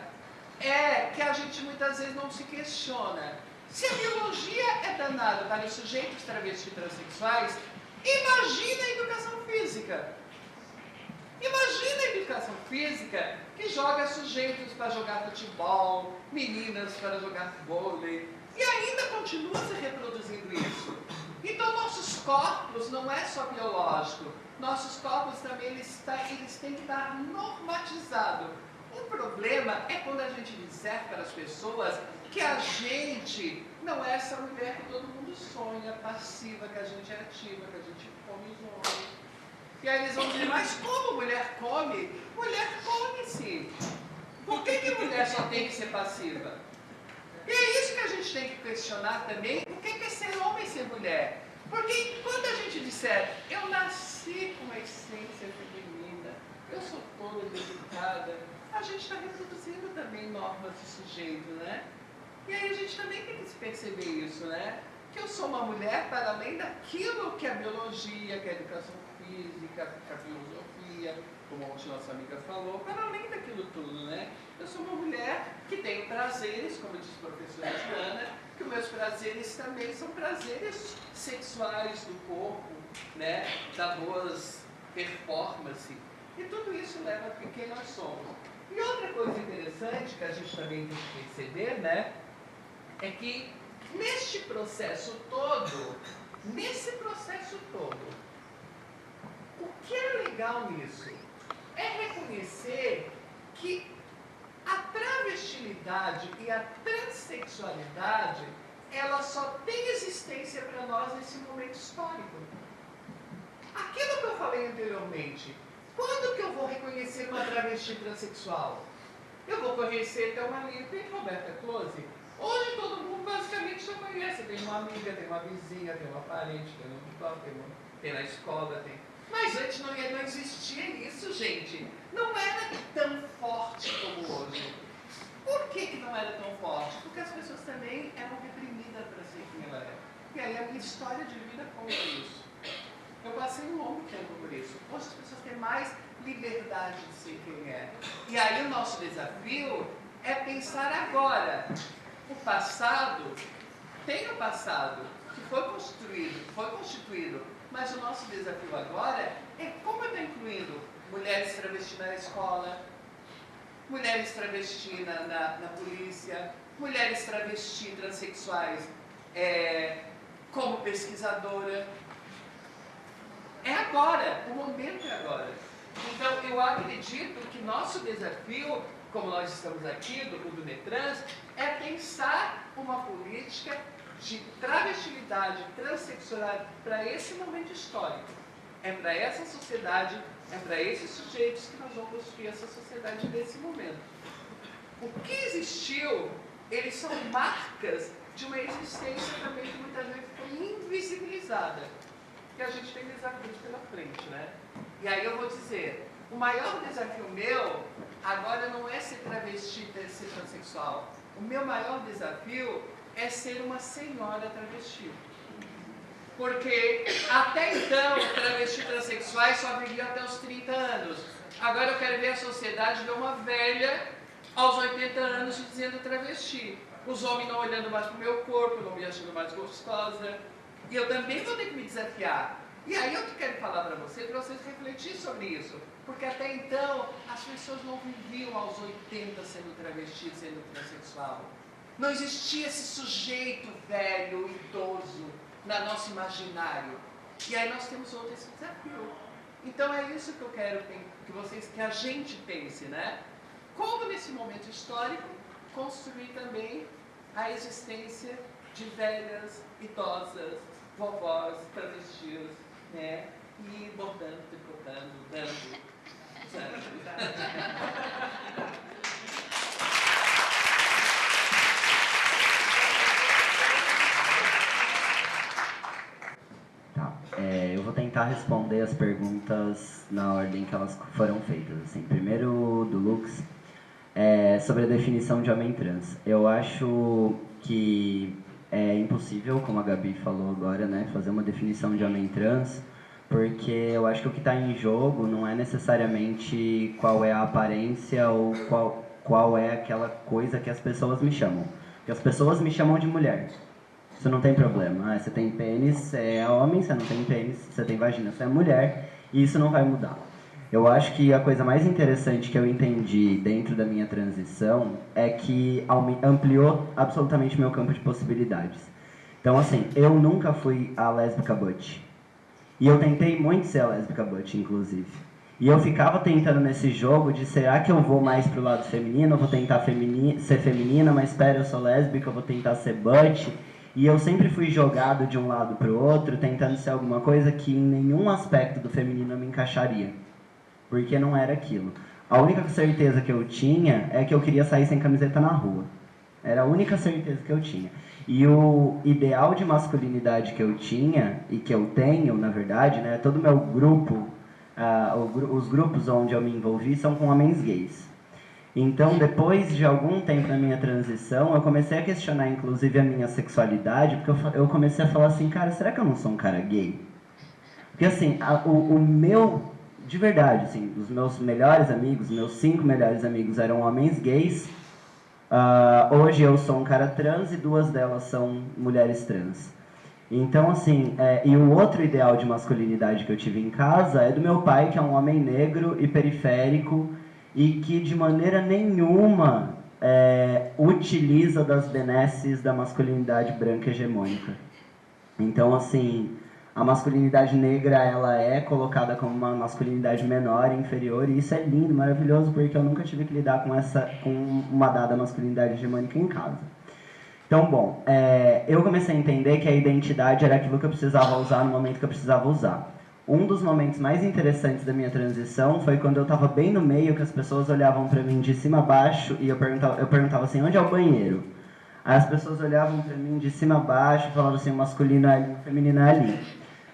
é que a gente muitas vezes não se questiona. Se a biologia é danada para os sujeitos travestis e transexuais, imagina a educação física. Imagina a educação física que joga sujeitos para jogar futebol, meninas para jogar vôlei, e ainda continua se reproduzindo isso. Então nossos corpos não é só biológico, nossos corpos também eles têm que estar normatizados. O problema é quando a gente disser para as pessoas que a gente não é essa mulher que todo mundo sonha, passiva, que a gente é ativa, que a gente come os homens. E aí eles vão dizer, mas como mulher come? Mulher come sim. Por que mulher só tem que ser passiva? E é isso que a gente tem que questionar também, o que é ser homem e ser mulher? Porque quando a gente disser, eu nasci com uma essência feminina, eu sou toda delicada, a gente está reproduzindo também normas de sujeito, né? E aí a gente também tem que se perceber isso, né? Que eu sou uma mulher para além daquilo que a biologia, que a educação física, que a filosofia, como a nossa amiga falou, para além daquilo tudo, né? Eu sou uma mulher que tem prazeres, como disse a professora Joana, que os meus prazeres também são prazeres sexuais do corpo, né? Da boas performance. E tudo isso leva a quem nós somos. E outra coisa interessante que a gente também tem que perceber, né? É que neste processo todo, o que é legal nisso? É reconhecer que a travestilidade e a transexualidade, ela só tem existência para nós nesse momento histórico. Aquilo que eu falei anteriormente, quando que eu vou reconhecer uma travesti transexual? Eu vou conhecer Thelma Lita e Roberta Close. Hoje todo mundo basicamente já conhece. Tem uma amiga, tem uma vizinha, tem uma parente, tem no hospital, tem na escola, tem... Mas antes não existia isso, gente. Não era tão forte como hoje. Por que não era tão forte? Porque as pessoas também eram reprimidas para ser quem ela é. E aí a minha história de vida conta isso. Eu passei um longo tempo por isso. Hoje as pessoas têm mais liberdade de ser quem é. E aí o nosso desafio é pensar agora. O passado, tem o passado, que foi construído, foi constituído, mas o nosso desafio agora é como eu estou incluindo mulheres travestis na escola, mulheres travestis na polícia, mulheres travestis transexuais como pesquisadora. É agora, o momento é agora. Então, eu acredito que nosso desafio, como nós estamos aqui, do Netrans, é pensar uma política de travestilidade, transexualidade para esse momento histórico. É para essa sociedade, é para esses sujeitos que nós vamos construir essa sociedade nesse momento. O que existiu, eles são marcas de uma existência também que muitas vezes foi invisibilizada. Que a gente tem desafios pela frente, né? E aí eu vou dizer, o maior desafio meu agora não é ser travesti, ser transexual. O meu maior desafio é ser uma senhora travesti. Porque até então, travestis transexuais só viviam até os 30 anos. Agora eu quero ver a sociedade ver uma velha aos 80 anos dizendo travesti. Os homens não olhando mais para o meu corpo, não me achando mais gostosa. E eu também vou ter que me desafiar. E aí eu quero falar para vocês refletirem sobre isso. Porque até então, as pessoas não viviam aos 80 sendo travesti, sendo transexual. Não existia esse sujeito velho, idoso, no nosso imaginário. E aí nós temos outro esse desafio. Então é isso que eu quero que a gente pense, né? Como nesse momento histórico, construir também a existência de velhas, idosas, vovós, travestis, né? E bordando, tricotando, dando. Tá, eu vou tentar responder as perguntas na ordem que elas foram feitas. Assim, primeiro do Lux, sobre a definição de homem trans. Eu acho que é impossível, como a Gabi falou agora, né, fazer uma definição de homem trans, porque eu acho que o que está em jogo não é necessariamente qual é a aparência ou qual é aquela coisa que as pessoas me chamam. Porque as pessoas me chamam de mulher. Isso não tem problema. Você tem pênis, você é homem, você não tem pênis, você tem vagina, você é mulher, e isso não vai mudar. Eu acho que a coisa mais interessante que eu entendi dentro da minha transição é que ampliou absolutamente meu campo de possibilidades. Então, assim, eu nunca fui a lésbica butch. E eu tentei muito ser a lésbica butch, inclusive. E eu ficava tentando nesse jogo de será que eu vou mais pro lado feminino, eu vou tentar ser feminina, mas espera, eu sou lésbica, eu vou tentar ser butch. E eu sempre fui jogado de um lado pro outro, tentando ser alguma coisa que em nenhum aspecto do feminino eu me encaixaria. Porque não era aquilo. A única certeza que eu tinha é que eu queria sair sem camiseta na rua. Era a única certeza que eu tinha. E o ideal de masculinidade que eu tinha, e que eu tenho, na verdade, né, todo o meu grupo, os grupos onde eu me envolvi são com homens gays. Então, depois de algum tempo na minha transição, eu comecei a questionar, inclusive, a minha sexualidade, porque eu comecei a falar assim, cara, será que eu não sou um cara gay? Porque, assim, de verdade, assim, os meus melhores amigos, meus 5 melhores amigos eram homens gays. Hoje eu sou um cara trans e 2 delas são mulheres trans. Então, assim, e o outro ideal de masculinidade que eu tive em casa é do meu pai, que é um homem negro e periférico e que de maneira nenhuma utiliza das benesses da masculinidade branca hegemônica. Então, assim, a masculinidade negra, ela é colocada como uma masculinidade menor e inferior, e isso é lindo, maravilhoso, porque eu nunca tive que lidar com uma dada masculinidade hegemônica em casa. Então, bom, eu comecei a entender que a identidade era aquilo que eu precisava usar no momento que eu precisava usar. Um dos momentos mais interessantes da minha transição foi quando eu estava bem no meio, que as pessoas olhavam para mim de cima a baixo, e eu perguntava assim, onde é o banheiro? Aí as pessoas olhavam para mim de cima a baixo, falavam assim, o masculino é ali, o feminino é ali.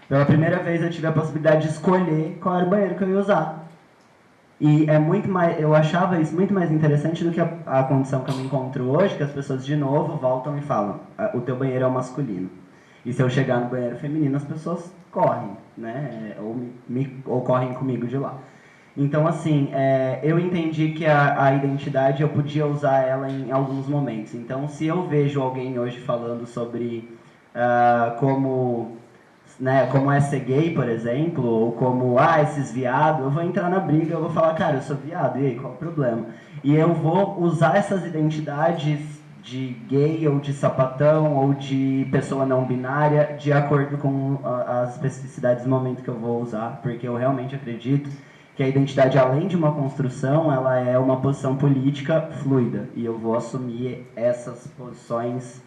Pela primeira vez eu tive a possibilidade de escolher qual era o banheiro que eu ia usar. E eu achava isso muito mais interessante do que a condição que eu me encontro hoje, que as pessoas de novo voltam e falam, o teu banheiro é o masculino. E se eu chegar no banheiro feminino, as pessoas correm, né? Ou correm comigo de lá. Então, assim, eu entendi que a identidade eu podia usar ela em alguns momentos. Então, se eu vejo alguém hoje falando sobre como é ser gay, por exemplo, ou como, esses viados, eu vou entrar na briga, eu vou falar, cara, eu sou viado, e aí, qual é o problema? E eu vou usar essas identidades de gay, ou de sapatão, ou de pessoa não binária, de acordo com as especificidades do momento que eu vou usar, porque eu realmente acredito que a identidade, além de uma construção, ela é uma posição política fluida, e eu vou assumir essas posições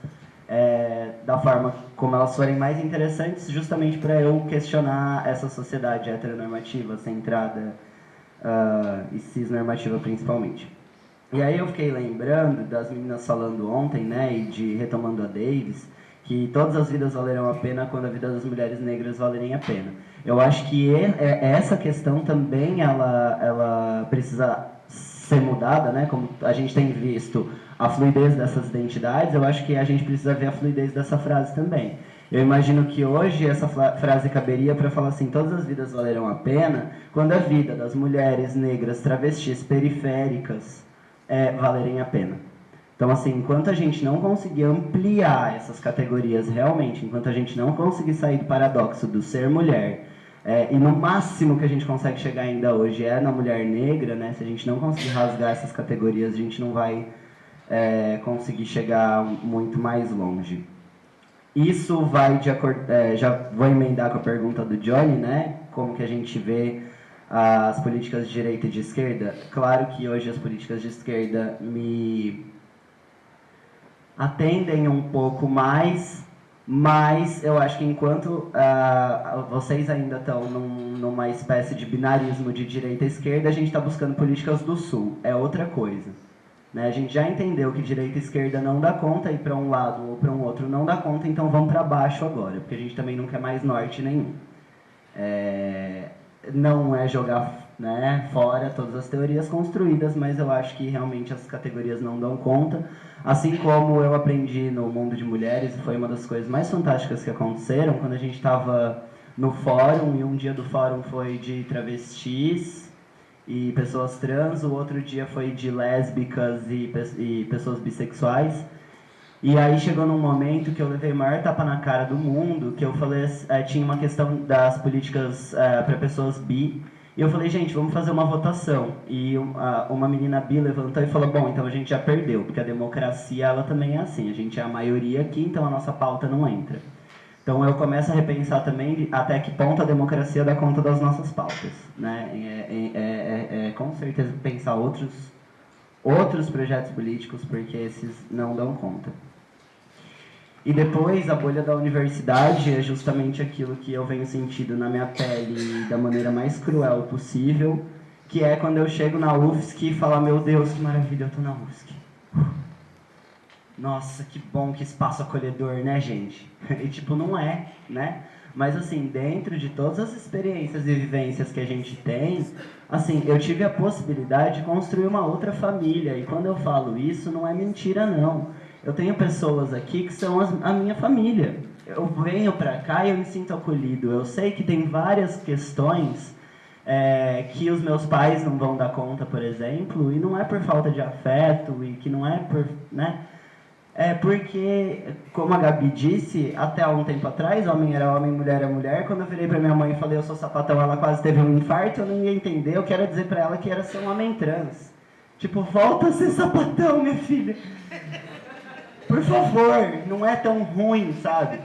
da forma como elas forem mais interessantes, justamente para eu questionar essa sociedade heteronormativa, centrada e cisnormativa principalmente. E aí eu fiquei lembrando das meninas falando ontem, né, e retomando a Davis, que todas as vidas valerão a pena quando a vida das mulheres negras valerem a pena. Eu acho que essa questão também ela precisa ser mudada, né, como a gente tem visto a fluidez dessas identidades, eu acho que a gente precisa ver a fluidez dessa frase também. Eu imagino que hoje essa frase caberia para falar assim, todas as vidas valerão a pena, quando a vida das mulheres negras, travestis, periféricas, valerem a pena. Então, assim, enquanto a gente não conseguir ampliar essas categorias realmente, enquanto a gente não conseguir sair do paradoxo do ser mulher, e no máximo que a gente consegue chegar ainda hoje é na mulher negra, né? Se a gente não conseguir rasgar essas categorias, a gente não vai conseguir chegar muito mais longe. Isso vai de acordo, já vou emendar com a pergunta do Johnny, né? Como que a gente vê as políticas de direita e de esquerda? Claro que hoje as políticas de esquerda me atendem um pouco mais, mas eu acho que enquanto vocês ainda estão numa espécie de binarismo de direita e esquerda, a gente está buscando políticas do Sul, é outra coisa. Né? A gente já entendeu que direita e esquerda não dá conta, e para um lado ou para um outro não dá conta, então vamos para baixo agora, porque a gente também não quer mais norte nenhum. Não é jogar, né, fora todas as teorias construídas, mas eu acho que realmente as categorias não dão conta. Assim como eu aprendi no mundo de mulheres, foi uma das coisas mais fantásticas que aconteceram, quando a gente estava no fórum, e um dia do fórum foi de travestis e pessoas trans, o outro dia foi de lésbicas e pessoas bissexuais. E aí chegou num momento que eu levei o maior tapa na cara do mundo, que eu falei, tinha uma questão das políticas para pessoas bi, e eu falei, gente, vamos fazer uma votação. E uma menina bi levantou e falou, bom, então a gente já perdeu, porque a democracia ela também é assim, a gente é a maioria aqui, então a nossa pauta não entra. Então eu começo a repensar também até que ponto a democracia dá conta das nossas pautas, né? Com certeza pensar outros projetos políticos, porque esses não dão conta. E depois, a bolha da universidade é justamente aquilo que eu venho sentindo na minha pele da maneira mais cruel possível, que é quando eu chego na UFSC e falo, meu Deus, que maravilha, eu tô na UFSC. Nossa, que bom, que espaço acolhedor, né, gente? E tipo, não é, né? Mas assim, dentro de todas as experiências e vivências que a gente tem, assim, eu tive a possibilidade de construir uma outra família. E quando eu falo isso, não é mentira, não. Eu tenho pessoas aqui que são a minha família. Eu venho pra cá e eu me sinto acolhido. Eu sei que tem várias questões que os meus pais não vão dar conta, por exemplo, e não é por falta de afeto, e que não é por, né? É porque, como a Gabi disse, até há um tempo atrás, homem era homem, mulher era mulher. Quando eu virei pra minha mãe e falei, eu sou sapatão, ela quase teve um infarto, eu não ia entender. Eu quero dizer pra ela que era ser um homem trans. Tipo, volta a ser sapatão, minha filha. Por favor, não é tão ruim, sabe?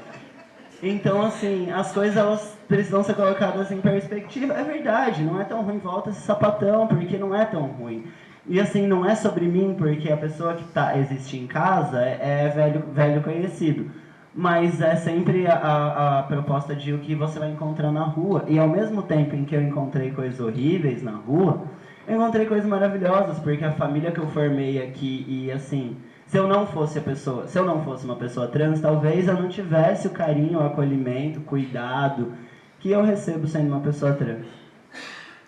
Então, assim, as coisas elas precisam ser colocadas em perspectiva. É verdade, não é tão ruim, volta a ser sapatão, porque não é tão ruim. E assim, não é sobre mim, porque a pessoa que existe em casa é velho conhecido. Mas é sempre a proposta de o que você vai encontrar na rua. E ao mesmo tempo em que eu encontrei coisas horríveis na rua, eu encontrei coisas maravilhosas, porque a família que eu formei aqui, e assim, se eu não fosse uma pessoa trans, talvez eu não tivesse o carinho, o acolhimento, o cuidado que eu recebo sendo uma pessoa trans.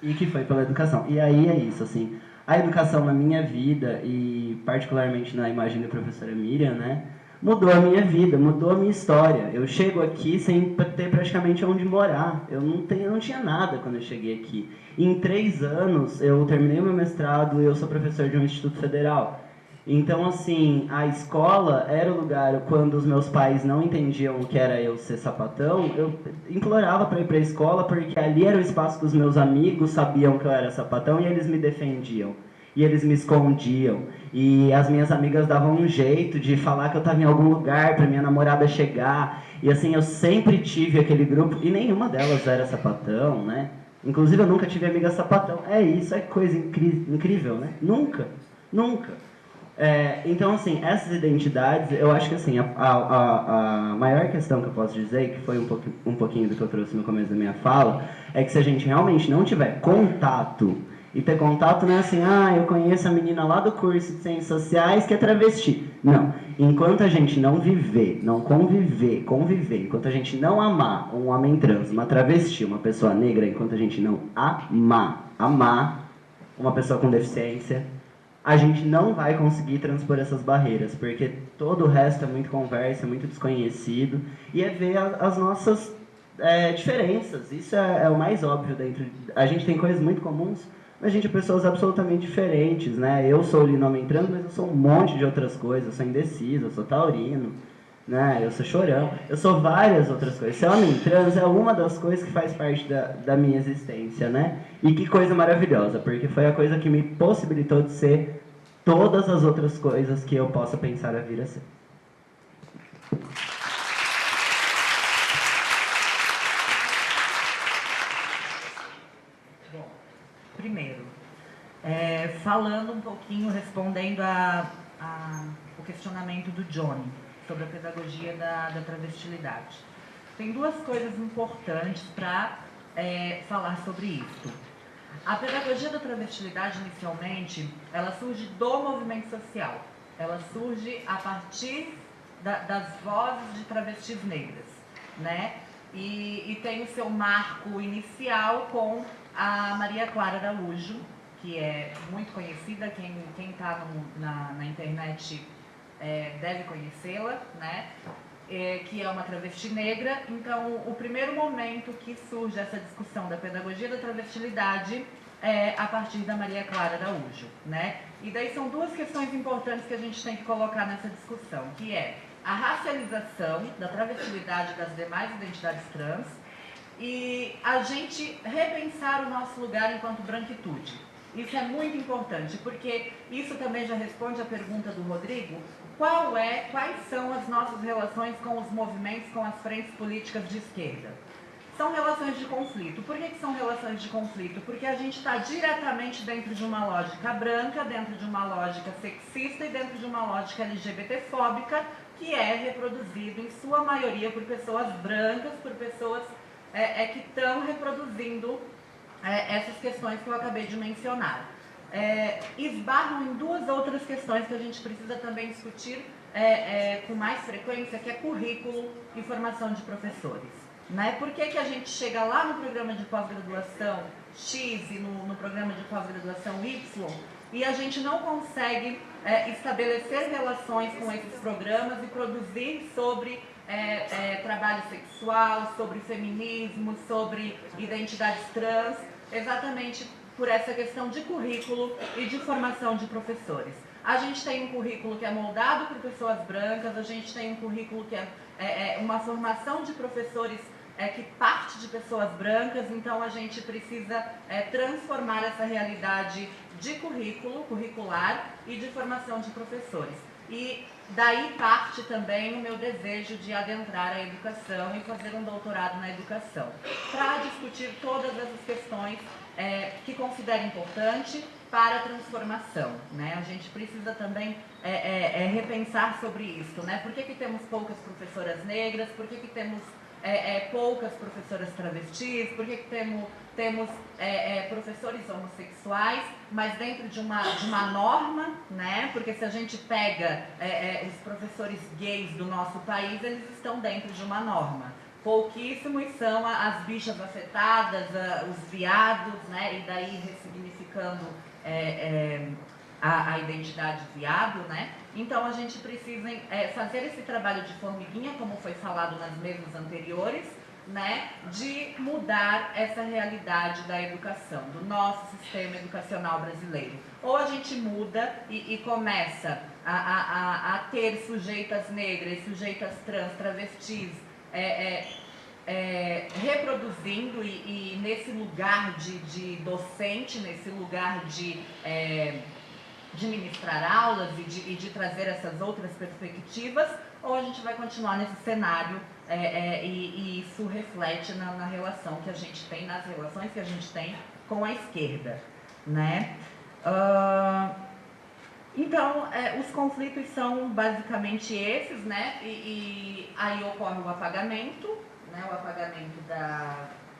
E que foi pela educação. E aí é isso, assim. A educação na minha vida, e particularmente na imagem da professora Miriam, né, mudou a minha vida, mudou a minha história. Eu chego aqui sem ter praticamente onde morar. Eu não tinha nada quando eu cheguei aqui. Em 3 anos, eu terminei meu mestrado e eu sou professor de um instituto federal. Então, assim, a escola era o lugar, quando os meus pais não entendiam o que era eu ser sapatão, eu implorava para ir para a escola, porque ali era o espaço que os meus amigos sabiam que eu era sapatão e eles me defendiam. E eles me escondiam. E as minhas amigas davam um jeito de falar que eu estava em algum lugar para minha namorada chegar. E assim, eu sempre tive aquele grupo, e nenhuma delas era sapatão, né? Inclusive, eu nunca tive amiga sapatão. Isso é coisa incrível, né? Nunca. Então, assim, essas identidades, eu acho que assim, a maior questão que eu posso dizer, que foi um pouquinho do que eu trouxe no começo da minha fala, é que se a gente realmente não tiver contato, e ter contato não é assim, eu conheço a menina lá do curso de Ciências Sociais que é travesti. Não. Enquanto a gente não viver, não conviver, enquanto a gente não amar um homem trans, uma travesti, uma pessoa negra, enquanto a gente não amar uma pessoa com deficiência, a gente não vai conseguir transpor essas barreiras, porque todo o resto é muito conversa, é muito desconhecido, e é ver as nossas diferenças. Isso é o mais óbvio dentro. A gente tem coisas muito comuns, mas a gente é pessoas absolutamente diferentes, né? Eu sou Lino Homem Trans, mas eu sou um monte de outras coisas. Eu sou indeciso, eu sou taurino, né? Eu sou chorão, eu sou várias outras coisas. Ser homem trans é uma das coisas que faz parte da minha existência, né? E que coisa maravilhosa, porque foi a coisa que me possibilitou de ser todas as outras coisas que eu possa pensar a vir a ser. Bom, primeiro, falando um pouquinho, respondendo o questionamento do Johnny sobre a pedagogia da travestilidade. Tem duas coisas importantes para falar sobre isso. A pedagogia da travestilidade, inicialmente, ela surge do movimento social. Ela surge a partir das vozes de travestis negras, né? E tem o seu marco inicial com a Maria Clara Araújo, que é muito conhecida, quem está na internet deve conhecê-la, né? Que é uma travesti negra. Então, o primeiro momento que surge essa discussão da pedagogia da travestilidade é a partir da Maria Clara Araújo, né? E daí são duas questões importantes que a gente tem que colocar nessa discussão, que é a racialização da travestilidade das demais identidades trans e a gente repensar o nosso lugar enquanto branquitude. Isso é muito importante, porque isso também já responde à pergunta do Rodrigo: quais são as nossas relações com os movimentos, com as frentes políticas de esquerda? São relações de conflito. Por que são relações de conflito? Porque a gente está diretamente dentro de uma lógica branca, dentro de uma lógica sexista e dentro de uma lógica LGBTfóbica, que é reproduzido em sua maioria por pessoas brancas, por pessoas que estão reproduzindo essas questões que eu acabei de mencionar. Esbarram em duas outras questões que a gente precisa também discutir com mais frequência, que é currículo e formação de professores. Né? Por que a gente chega lá no programa de pós-graduação X e no programa de pós-graduação Y e a gente não consegue estabelecer relações com esses programas e produzir sobre trabalho sexual, sobre feminismo, sobre identidades trans, exatamente por essa questão de currículo e de formação de professores. A gente tem um currículo que é moldado por pessoas brancas, a gente tem um currículo que é uma formação de professores que parte de pessoas brancas, então a gente precisa transformar essa realidade de curricular e de formação de professores. E daí parte também o meu desejo de adentrar a educação e fazer um doutorado na educação, para discutir todas essas questões que considero importante para a transformação, né? A gente precisa também repensar sobre isso, né? Por que temos poucas professoras negras? Por que temos poucas professoras travestis? Por que temos professores homossexuais, mas dentro de uma norma, né? Porque se a gente pega os professores gays do nosso país, eles estão dentro de uma norma. Pouquíssimos são as bichas afetadas, os viados, né? E daí ressignificando a identidade viado, né? Então a gente precisa fazer esse trabalho de formiguinha, como foi falado nas mesas anteriores, né? De mudar essa realidade da educação, do nosso sistema educacional brasileiro. Ou a gente muda e começa a ter sujeitas negras, sujeitas trans, travestis, reproduzindo e nesse lugar de docente, nesse lugar de ministrar aulas e de trazer essas outras perspectivas, ou a gente vai continuar nesse cenário e isso reflete na relação que a gente tem, nas relações que a gente tem com a esquerda, né? Então, os conflitos são basicamente esses, né? E aí ocorre o apagamento, né? O apagamento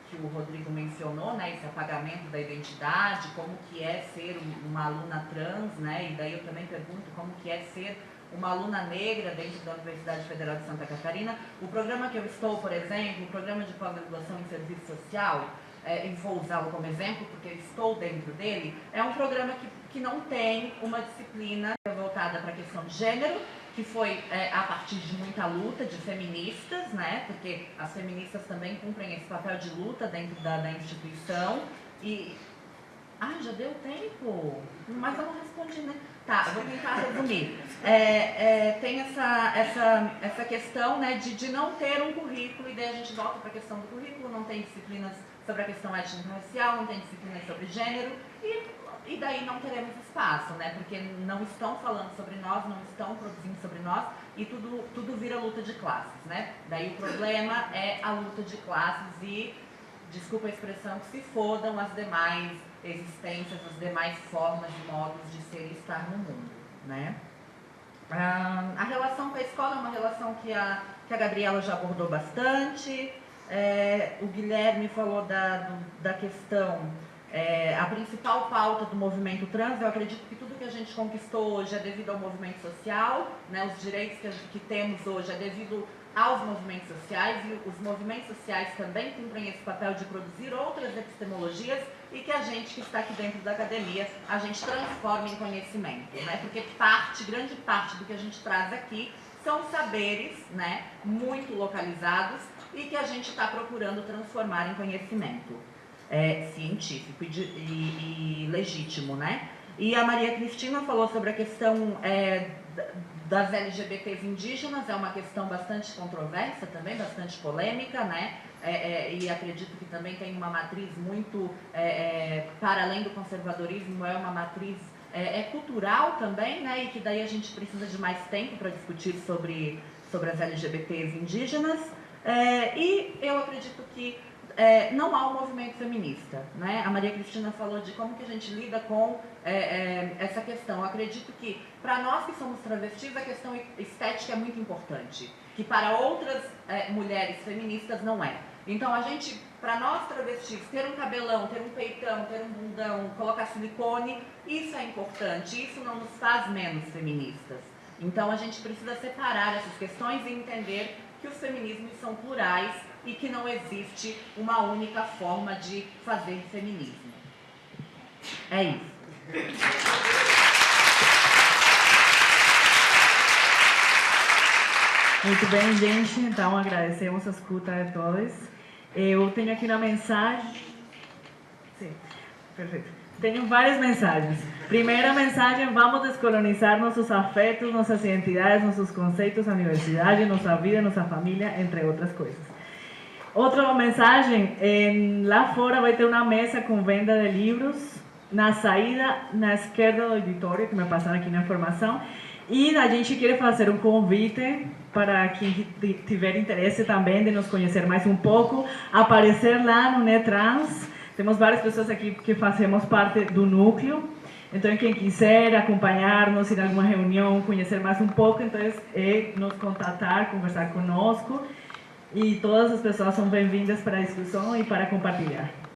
que o Rodrigo mencionou, né? Esse apagamento da identidade, como que é ser uma aluna trans, né? E daí eu também pergunto como que é ser uma aluna negra dentro da Universidade Federal de Santa Catarina. O programa que eu estou, por exemplo, o programa de pós-graduação em serviço social, e vou usá-lo como exemplo, porque estou dentro dele, é um programa que não tem uma disciplina voltada para a questão de gênero, que foi a partir de muita luta de feministas, né? Porque as feministas também cumprem esse papel de luta dentro da instituição. E... Ah, já deu tempo? Mas eu não respondi, né? Tá, eu vou tentar resumir. Tem essa questão, né, de não ter um currículo, e daí a gente volta para a questão do currículo, não tem disciplinas sobre a questão étnico-racial, não tem disciplinas sobre gênero, e daí não teremos espaço, né? Porque não estão falando sobre nós, não estão produzindo sobre nós, e tudo vira luta de classes, né? Daí o problema é a luta de classes e, desculpa a expressão, que se fodam as demais existências, as demais formas e modos de ser e estar no mundo, né? A relação com a escola é uma relação que a Gabriela já abordou bastante. O Guilherme falou da questão, a principal pauta do movimento trans. Eu acredito que tudo que a gente conquistou hoje é devido ao movimento social, né? Os direitos que temos hoje é devido aos movimentos sociais, e os movimentos sociais também cumprem esse papel de produzir outras epistemologias, e que a gente que está aqui dentro da academia, a gente transforma em conhecimento, né? Porque grande parte do que a gente traz aqui são saberes, né, muito localizados, e que a gente está procurando transformar em conhecimento científico e legítimo, né? E a Maria Cristina falou sobre a questão das LGBTs indígenas. É uma questão bastante controversa também, bastante polêmica, né? E acredito que também tem uma matriz muito, para além do conservadorismo, é uma matriz cultural também, né? E que daí a gente precisa de mais tempo para discutir sobre as LGBTs indígenas. E eu acredito que não há um movimento feminista, né? A Maria Cristina falou de como que a gente lida com essa questão. Eu acredito que, para nós que somos travestis, a questão estética é muito importante, que para outras mulheres feministas não é. Então, para nós travestis, ter um cabelão, ter um peitão, ter um bundão, colocar silicone, isso é importante, isso não nos faz menos feministas. Então, a gente precisa separar essas questões e entender que os feminismos são plurais e que não existe uma única forma de fazer feminismo. É isso. Muito bem, gente. Então, agradecemos a escuta de todos. Eu tenho aqui uma mensagem. Sim, perfeito. Tenho várias mensagens. Primeira mensagem: vamos descolonizar nossos afetos, nossas identidades, nossos conceitos, a universidade, nossa vida, nossa família, entre outras coisas. Outra mensagem: lá fora vai ter uma mesa com venda de livros, na saída, na esquerda do auditório, que me passaram aqui na informação. E a gente quer fazer um convite para quem tiver interesse também de nos conhecer mais um pouco, aparecer lá no Netrans. Temos várias pessoas aqui que fazemos parte do núcleo. Então, quem quiser acompanhar-nos, ir a alguma reunião, conhecer mais um pouco, então nos contatar, conversar conosco. E todas as pessoas são bem-vindas para a discussão e para compartilhar.